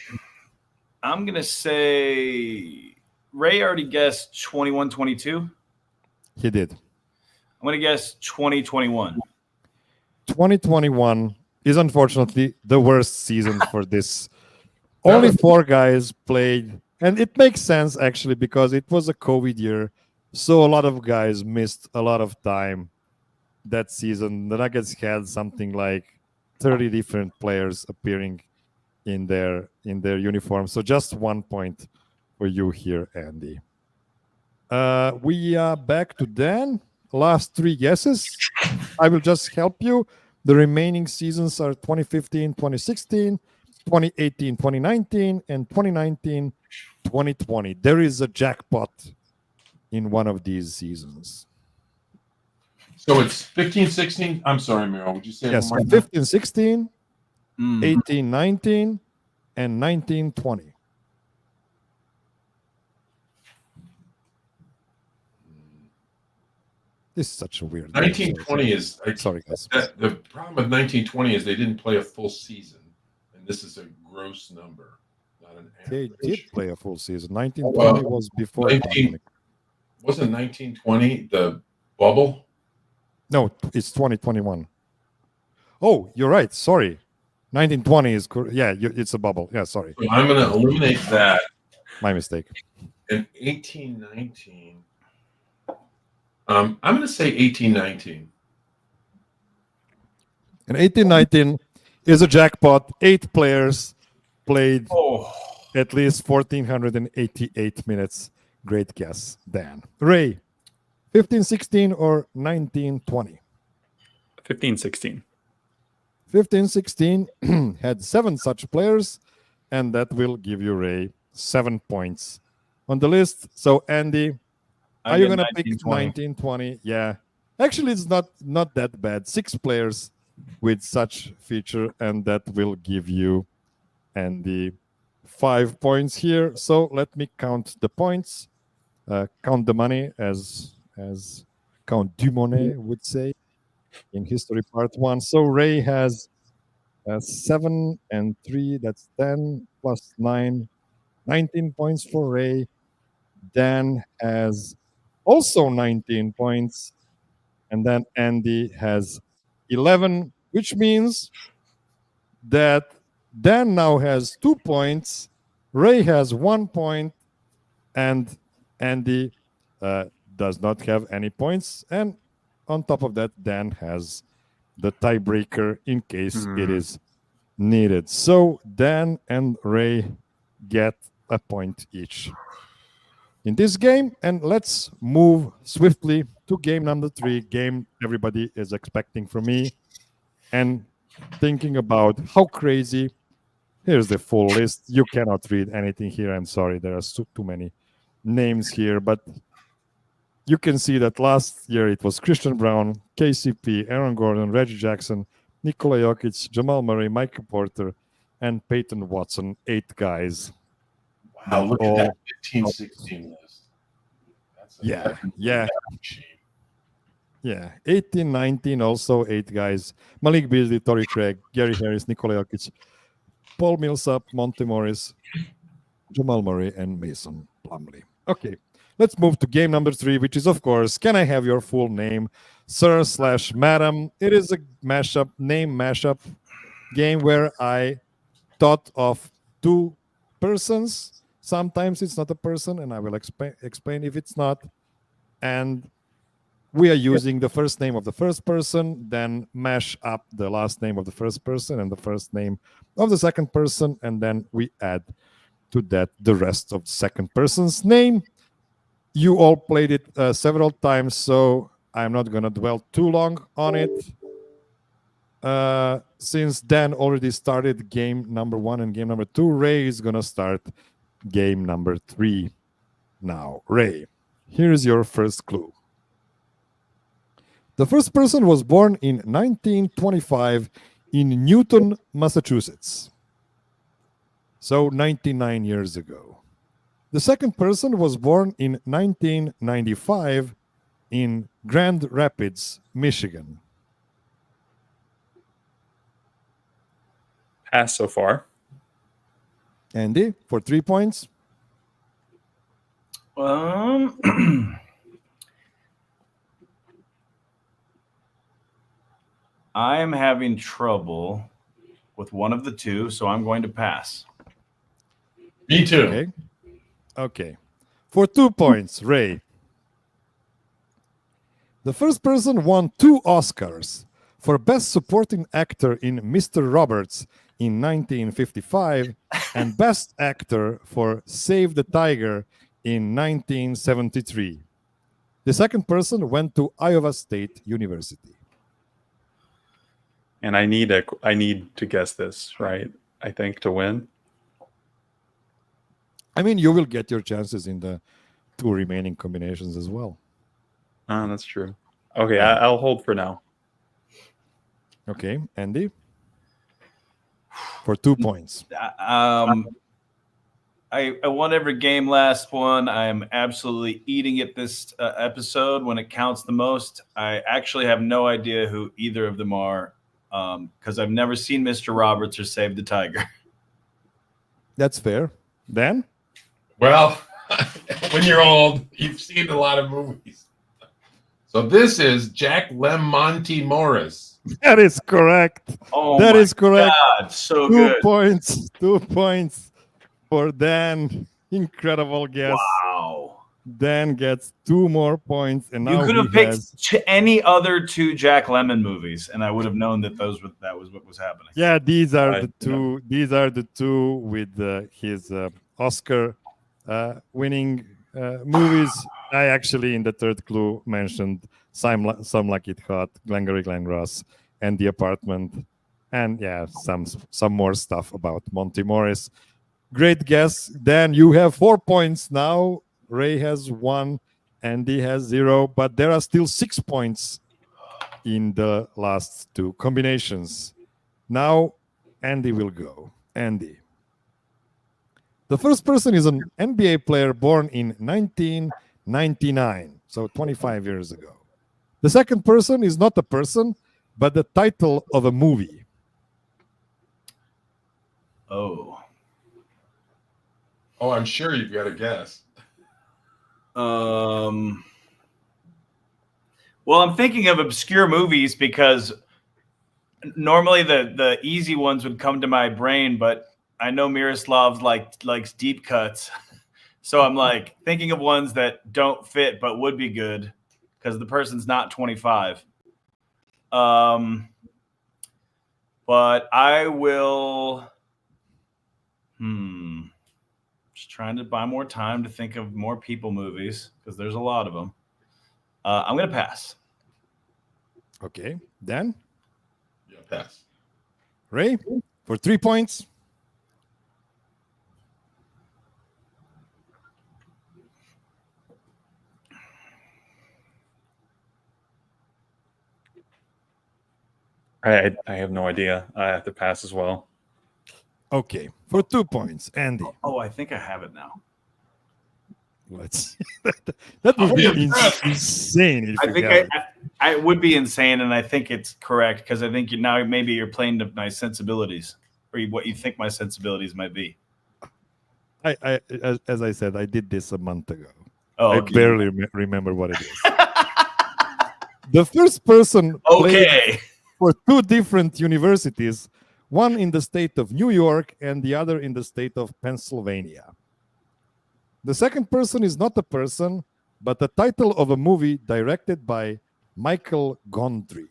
going to say Ray already guessed 21-22. He did. I'm going to guess 2021. 2021 is unfortunately the worst season for this. Only 4 guys played, and it makes sense actually because it was a COVID year, so a lot of guys missed a lot of time that season. The Nuggets had something like 30 different players appearing in their uniform. So just 1 point for you here, Andy. We are back to Dan. Last 3 guesses. I will just help you. The remaining seasons are 2015, 2016, 2018, 2019, and 2019, 2020. There is a jackpot in one of these seasons. So it's 15, 16. I'm sorry, Miro. Would you say Yes, one more time? 15, 16, 18, 19, and 19, 20. This is such a weird. 1920 is. Sorry, guys. The problem with 1920 is they didn't play a full season, and this is a gross number, not an They average. did play a full season. 1920 was before. 19 wasn't 1920 the bubble? No, it's 2021. Oh, you're right. Sorry. 1920 is it's a bubble. Yeah, sorry. So I'm going to eliminate that. My mistake. And 1819. I'm going to say 1819. And 1819 is a jackpot. 8 players played at least 1,488 minutes. Great guess, Dan. Ray, 15-16 or 19-20? 15-16. 15-16 had 7 such players, and that will give you, Ray, 7 points on the list. So, Andy, are you going to pick 19-20? Yeah. Actually, it's not that bad. 6 players with such feature, and that will give you, Andy, 5 points here. So let me count the points. Count the money, as Count Dumonet would say in History Part 1. So Ray has 7 and 3. That's 10 plus 9. 19 points for Ray. Dan has also 19 points. And then Andy has 11, which means that Dan now has 2 points. Ray has 1 point. And Andy does not have any points. And on top of that, Dan has the tiebreaker in case it is needed. So Dan and Ray get a point each in this game. And let's move swiftly to game number 3. Game everybody is expecting from me and thinking about how crazy. Here's the full list. You cannot read anything here. I'm sorry. There are too many names here, but you can see that last year it was Christian Brown, KCP, Aaron Gordon, Reggie Jackson, Nikola Jokić, Jamal Murray, Michael Porter, and Peyton Watson. 8 guys. Wow, look at that 15-16 list. That's Yeah. 18-19 also 8 guys. Malik Beasley, Torrey Craig, Gary Harris, Nikola Jokić, Paul Millsap, Monte Morris, Jamal Murray, and Mason Plumlee. Okay, let's move to game number 3, which is, of course, can I have your full name, sir/madam? It is a name mashup game where I thought of 2 persons. Sometimes it's not a person, and I will explain if it's not. And we are using the first name of the first person, then mash up the last name of the first person and the first name of the second person, and then we add to that the rest of the second person's name. You all played it several times, so I'm not going to dwell too long on it. Since Dan already started game number 1 and game number 2, Ray is going to start game number 3 now. Ray, here's your first clue. The first person was born in 1925 in Newton, Massachusetts. So 99 years ago. The second person was born in 1995 in Grand Rapids, Michigan. Pass so far. Andy, for 3 points. I am having trouble with one of the two, so I'm going to pass. Me too. Okay. Okay. For 2 points, Ray. The first person won 2 Oscars for Best Supporting Actor in Mr. Roberts in 1955 and Best Actor for Save the Tiger in 1973. The second person went to Iowa State University. And I need to guess this, right? I think to win. I mean, you will get your chances in the 2 remaining combinations as well. That's true. Okay, I'll hold for now. Okay, Andy? For 2 points. I won every game last one. I am absolutely eating it this episode when it counts the most. I actually have no idea who either of them are because I've never seen Mr. Roberts or Save the Tiger. That's fair. Dan? Well, when you're old, you've seen a lot of movies. So this is Jack LaMonte Morris. That is correct. Oh, that is correct. God, so 2 good. points. 2 points for Dan. Incredible guess. Wow. Dan gets 2 more points, and now You could have he picked has... any other 2 Jack Lemmon movies, and I would have known that that was what was happening. Yeah, these are Right, the 2. These are the 2 with his Oscar winning movies. I actually, in the third clue, mentioned Some Like It Hot, Glengarry Glen Ross, and The Apartment, and yeah, some more stuff about Monty Morris. Great guess, Dan. You have 4 points now. Ray has 1, Andy has 0, but there are still 6 points in the last 2 combinations. Now, Andy will go. Andy. The first person is an NBA player born in 1999, so 25 years ago. The second person is not a person, but the title of a movie. Oh, I'm sure you've got a guess. well, I'm thinking of obscure movies because normally the easy ones would come to my brain, but I know Miroslav likes deep cuts. So I'm like thinking of ones that don't fit but would be good because the person's not 25. But I will just trying to buy more time to think of more people movies because there's a lot of them. I'm going to pass. Okay. Dan? Yeah, pass. Ray? For 3 points. I have no idea. I have to pass as well. Okay. For 2 points. Andy. Oh, I think I have it now. Let's that would be insane if I you think got it. I would be insane, and I think it's correct because I think now maybe you're playing to my sensibilities or what you think my sensibilities might be. As I said, I did this a month ago. Oh, I okay. barely remember what it is. The first person played for 2 different universities, one in the state of New York and the other in the state of Pennsylvania. The second person is not a person, but the title of a movie directed by Michael Gondry.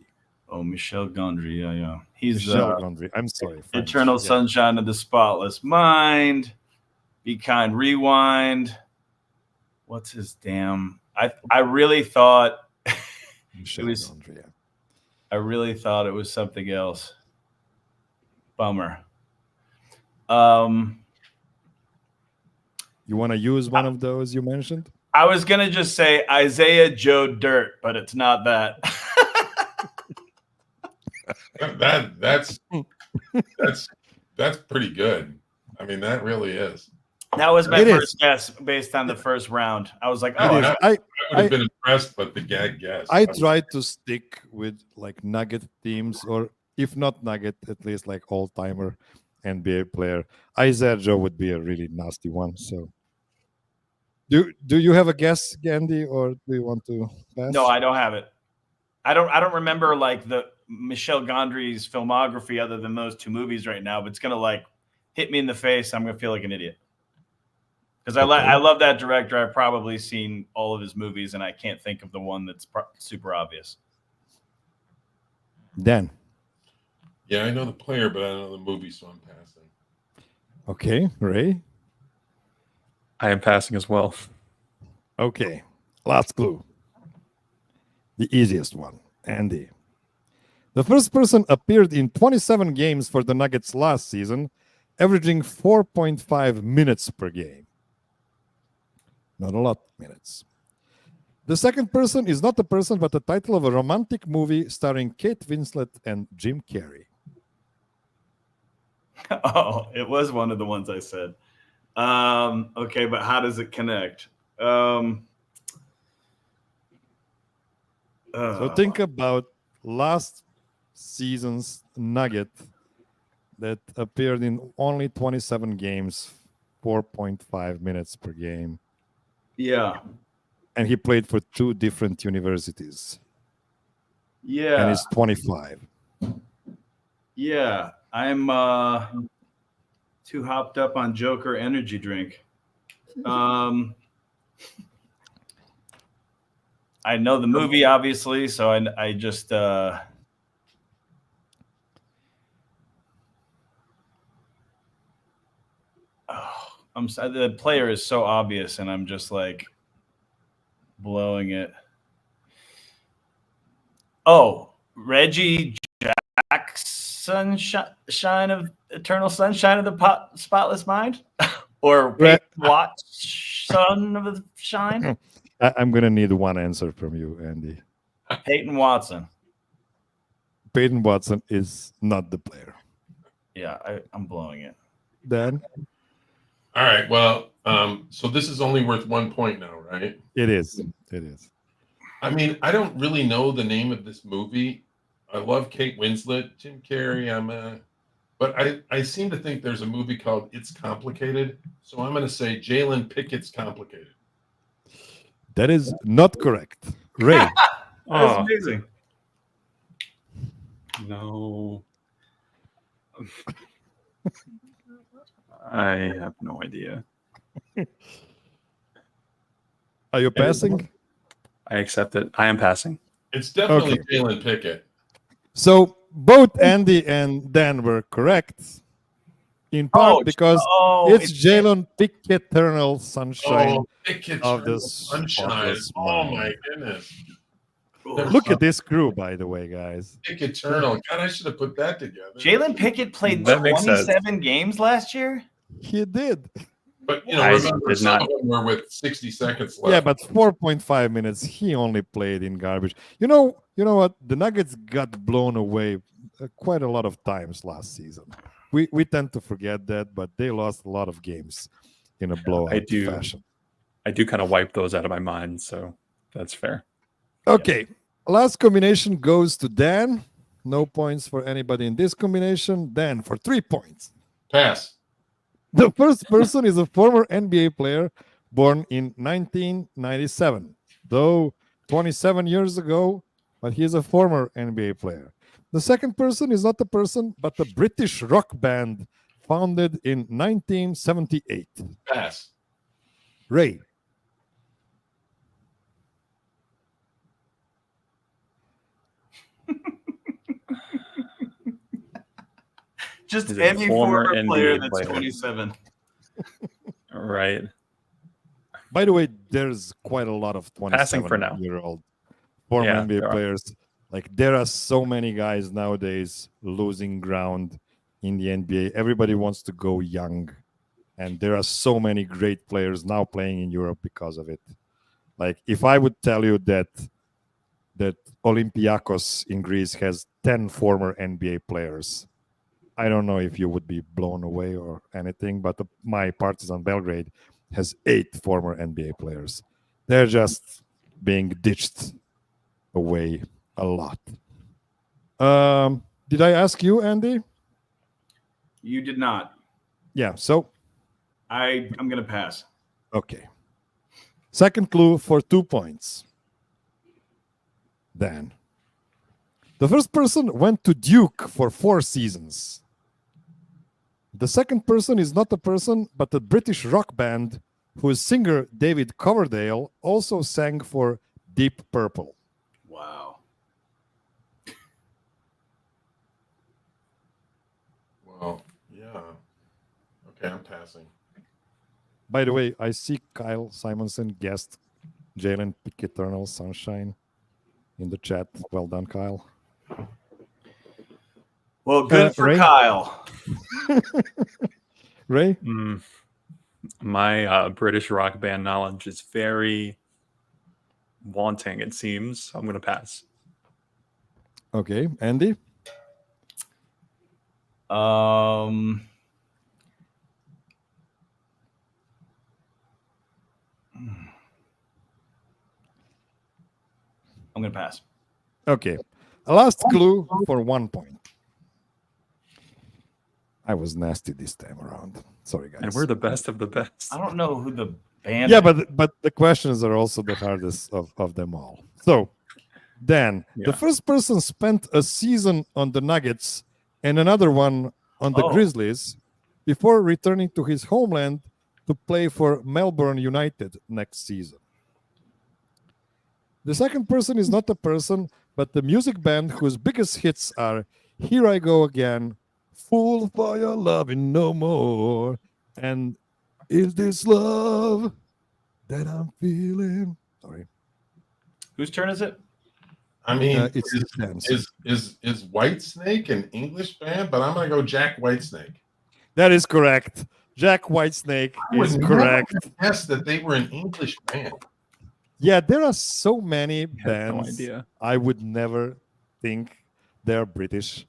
Oh, Michel Gondry. Yeah. He's Michel Gondry. I'm sorry. French. Eternal Sunshine of the Spotless Mind. Be Kind, Rewind. what's his damn? I really thought Michel was- Gondry, yeah. I really thought it was something else. Bummer. You want to use one of those you mentioned? I was gonna just say Isaiah Joe Dirt, but it's not that. That's pretty good. I mean, that really is. That was my It first is. guess based on the first round. I was like, It oh, is. I would have been impressed, but the gag guess. I tried to stick with like Nugget teams, or if not Nugget, at least like all-timer NBA player. Isaiah Joe would be a really nasty one. So, do you have a guess, Gandhi, or do you want to pass? no, I don't have it. I don't remember like the Michel Gondry's filmography other than those two movies right now, but it's gonna like hit me in the face. I'm gonna feel like an idiot because I love that director. I've probably seen all of his movies, and I can't think of the one that's super obvious. Dan. Yeah, I know the player, but I don't know the movie, so I'm passing. Okay, Ray. I am passing as well. Okay, last clue. The easiest one, Andy. The first person appeared in 27 games for the Nuggets last season, averaging 4.5 minutes per game. Not a lot of minutes. The second person is not a person, but the title of a romantic movie starring Kate Winslet and Jim Carrey. Oh, it was one of the ones I said. Okay, but how does it connect? So think about last season's Nugget that appeared in only 27 games, 4.5 minutes per game. Yeah. And he played for 2 different universities. Yeah. And he's 25. Yeah. I'm too hopped up on Joker energy drink. I know the movie, obviously, so I just the player is so obvious, and I'm just like blowing it. Oh, Reggie Jackson, shine of Eternal Sunshine of the Spotless Mind, or Peyton Watts, Son of the Shine. I'm going to need one answer from you, Andy. Peyton Watson. Peyton Watson is not the player. Yeah, I'm blowing it. Dan? All right. Well, so this is only worth 1 point now, right? It is. It is. I mean, I don't really know the name of this movie. I love Kate Winslet, Jim Carrey. But I seem to think there's a movie called It's Complicated. So I'm going to say Jalen Pickett's Complicated. That is not correct. Ray. That's amazing. No. I have no idea. Are you passing? I accept it. I am passing. It's definitely Okay. Jalen Pickett. So both Andy and Dan were correct. In part because it's Jalen Pickett, Eternal Sunshine. Oh, Pickett, of the Sunshine. Spotless Oh, Mind. my goodness. Look at this crew, by the way, guys. Pick Eternal. God, I should have put that together. Jalen Pickett played That makes sense. 27 games last year. He did. But, you know, I remember, did some not- of them were with 60 seconds left. Yeah, but 4.5 minutes. He only played in garbage. You know what? The Nuggets got blown away quite a lot of times last season. We tend to forget that, but they lost a lot of games in a blowout fashion. I do kind of wipe those out of my mind, so that's fair. Okay, last combination goes to Dan. No points for anybody in this combination. Dan for 3 points. Pass. The first person is a former NBA player born in 1997, though 27 years ago, but he is a former NBA player. The second person is not a person, but a British rock band founded in 1978. Pass. Ray. Just Is it any former former player NBA that's player? 27. Right. By the way, there's quite a lot of Passing for now. 27-year-old former Yeah, NBA there are. players. Like there are so many guys nowadays losing ground in the NBA. Everybody wants to go young, and there are so many great players now playing in Europe because of it. Like if I would tell you that Olympiacos in Greece has 10 former NBA players, I don't know if you would be blown away or anything, but my Partizan Belgrade has 8 former NBA players. They're just being ditched away a lot. Did I ask you, Andy? You did not. Yeah, so I'm going to pass. okay. Second clue for 2 points. Dan. The first person went to Duke for 4 seasons. The second person is not a person, but a British rock band whose singer David Coverdale also sang for Deep Purple. Wow. Well, yeah. Okay, I'm passing. By the way, I see Kyle Simonson guessed Jalen Pick Eternal Sunshine in the chat. Well done, Kyle. Well, good for Ray? Kyle. Ray? My British rock band knowledge is very wanting, it seems. I'm going to pass. Okay. Andy? I'm going to pass. Okay. A last clue for 1 point. I was nasty this time around. Sorry, guys. And we're the best of the best. I don't know who the band Yeah, is. but the questions are also the hardest of them all. So, Dan, Yeah. the first person spent a season on the Nuggets and another one on the Grizzlies before returning to his homeland to play for Melbourne United next season. The second person is not a person, but the music band whose biggest hits are Here I Go Again, Fool for Your Loving No More, and Is This Love That I'm Feeling? Sorry. Whose turn is it? I mean, It's Dan's. is Whitesnake an English band? But I'm gonna go Jack Whitesnake. That is correct. Jack Whitesnake is correct. Yes, that they were an English band. Yeah, there are so many I have no bands idea. I would never think they're British.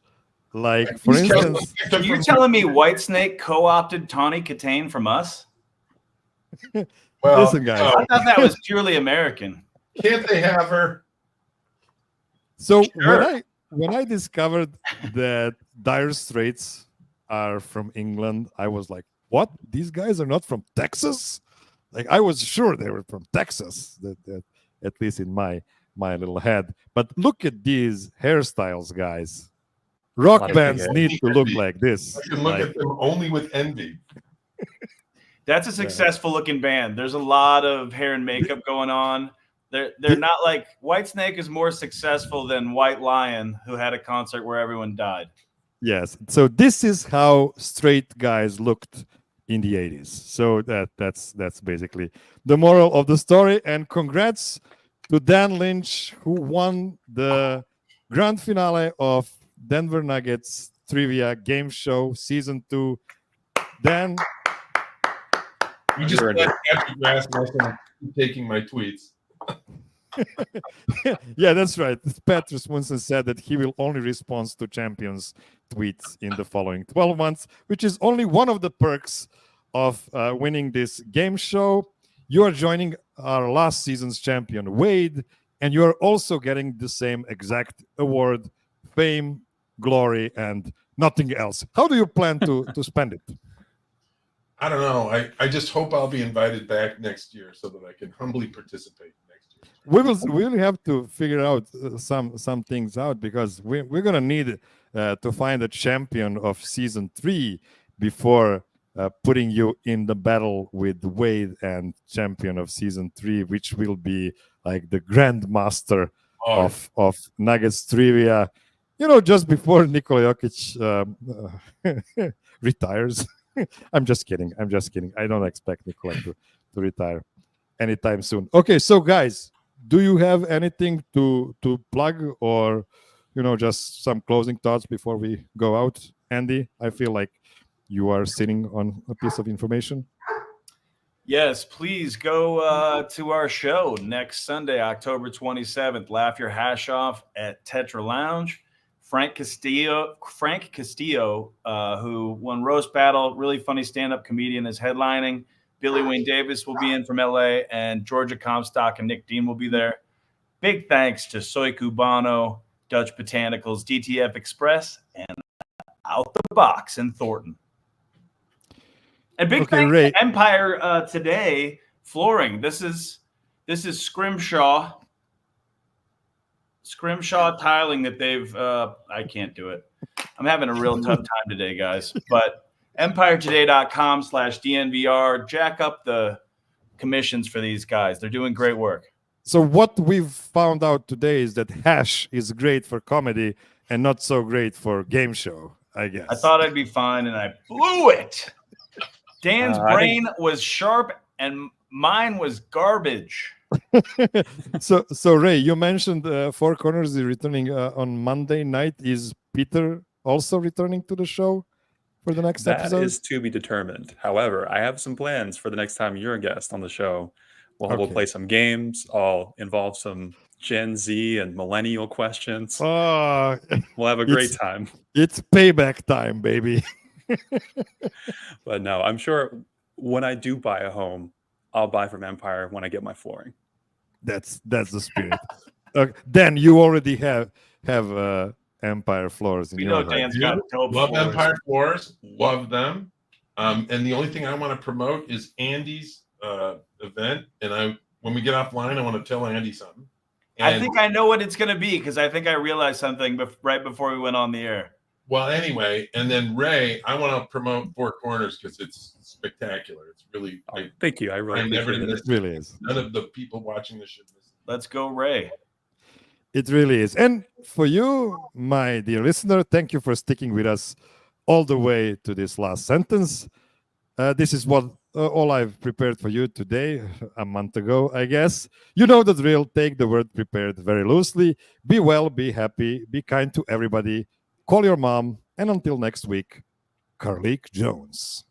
Like, for These instance, Are you telling me Whitesnake co-opted Tawny Katane from us? Well, listen, guys. I thought that was purely American. Can't they have her? So Sure. when I discovered that Dire Straits are from England, I was like, "What? These guys are not from Texas?" Like I was sure they were from Texas, that at least in my little head. But look at these hairstyles, guys. Rock Lot of bands big need to look like this. I can look Like, at them only with envy. That's a successful looking band. There's a lot of hair and makeup going on. They're not like Whitesnake is more successful than White Lion, who had a concert where everyone died. yes. So this is how straight guys looked in the 80s. So that's basically the moral of the story. And congrats to Dan Lynch, who won the grand finale of Denver Nuggets Trivia Game Show Season 2. Dan, You just Sure. let Patrick Rasmussen keep taking my tweets. yeah, that's right. Pat Rasmussen said that he will only respond to champions' tweets in the following 12 months, which is only one of the perks of winning this game show. You are joining our last season's champion, Wade, and you are also getting the same exact award, fame, glory, and nothing else. How do you plan to spend it? I don't know. I just hope I'll be invited back next year so that I can humbly participate next year. We will have to figure out some things out, because we're gonna need to find a champion of season 3 before putting you in the battle with Wade and champion of season 3, which will be like the grandmaster of Nuggets trivia. You know, just before Nikola Jokić retires. I'm just kidding. I don't expect Nikola to retire. anytime soon. Okay, so guys, do you have anything to plug, or just some closing thoughts before we go out? Andy, I feel like you are sitting on a piece of information. Yes, please go to our show next Sunday, October 27th. Laugh your hash off at Tetra Lounge. Frank Castillo, who won Roast Battle, really funny stand-up comedian, is headlining. Billy Wayne Davis will be in from LA, and Georgia Comstock and Nick Dean will be there. Big thanks to Soy Cubano, Dutch Botanicals, DTF Express, and Out the Box in Thornton. And big thanks Ray. to Empire Today Flooring. This is Scrimshaw tiling that they've I can't do it. I'm having a real tough time today, guys. But EmpireToday.com/DNVR. Jack up the commissions for these guys. They're doing great work. So what we've found out today is that hash is great for comedy and not so great for game show, I guess. I thought I'd be fine, and I blew it. Dan's brain was sharp, and mine was garbage. So Ray, you mentioned Four Corners is returning on Monday night. Is Peter also returning to the show for the next episode? That is to be determined. However, I have some plans for the next time you're a guest on the show. We'll play some games. I'll involve some Gen Z and millennial questions. We'll have a great time. It's payback time, baby. But no, I'm sure when I do buy a home, I'll buy from Empire when I get my flooring. That's the spirit. Dan, you already have Empire floors in your Dan's got dope love floors. Empire floors, love them. And the only thing I want to promote is Andy's event. And when we get offline, I want to tell Andy something. I think I know what it's going to be, because I think I realized something right before we went on the air. Well, anyway, and then Ray, I want to promote Four Corners because it's spectacular. It's really thank you. I really appreciate it. It really is. None of the people watching this should miss it. Let's go, Ray. It really is. And for you, my dear listener, thank you for sticking with us all the way to this last sentence. This is what all I've prepared for you today, a month ago, I guess. You know the drill. Take the word prepared very loosely. Be well, be happy, be kind to everybody. Call your mom, and until next week, Carleek Jones.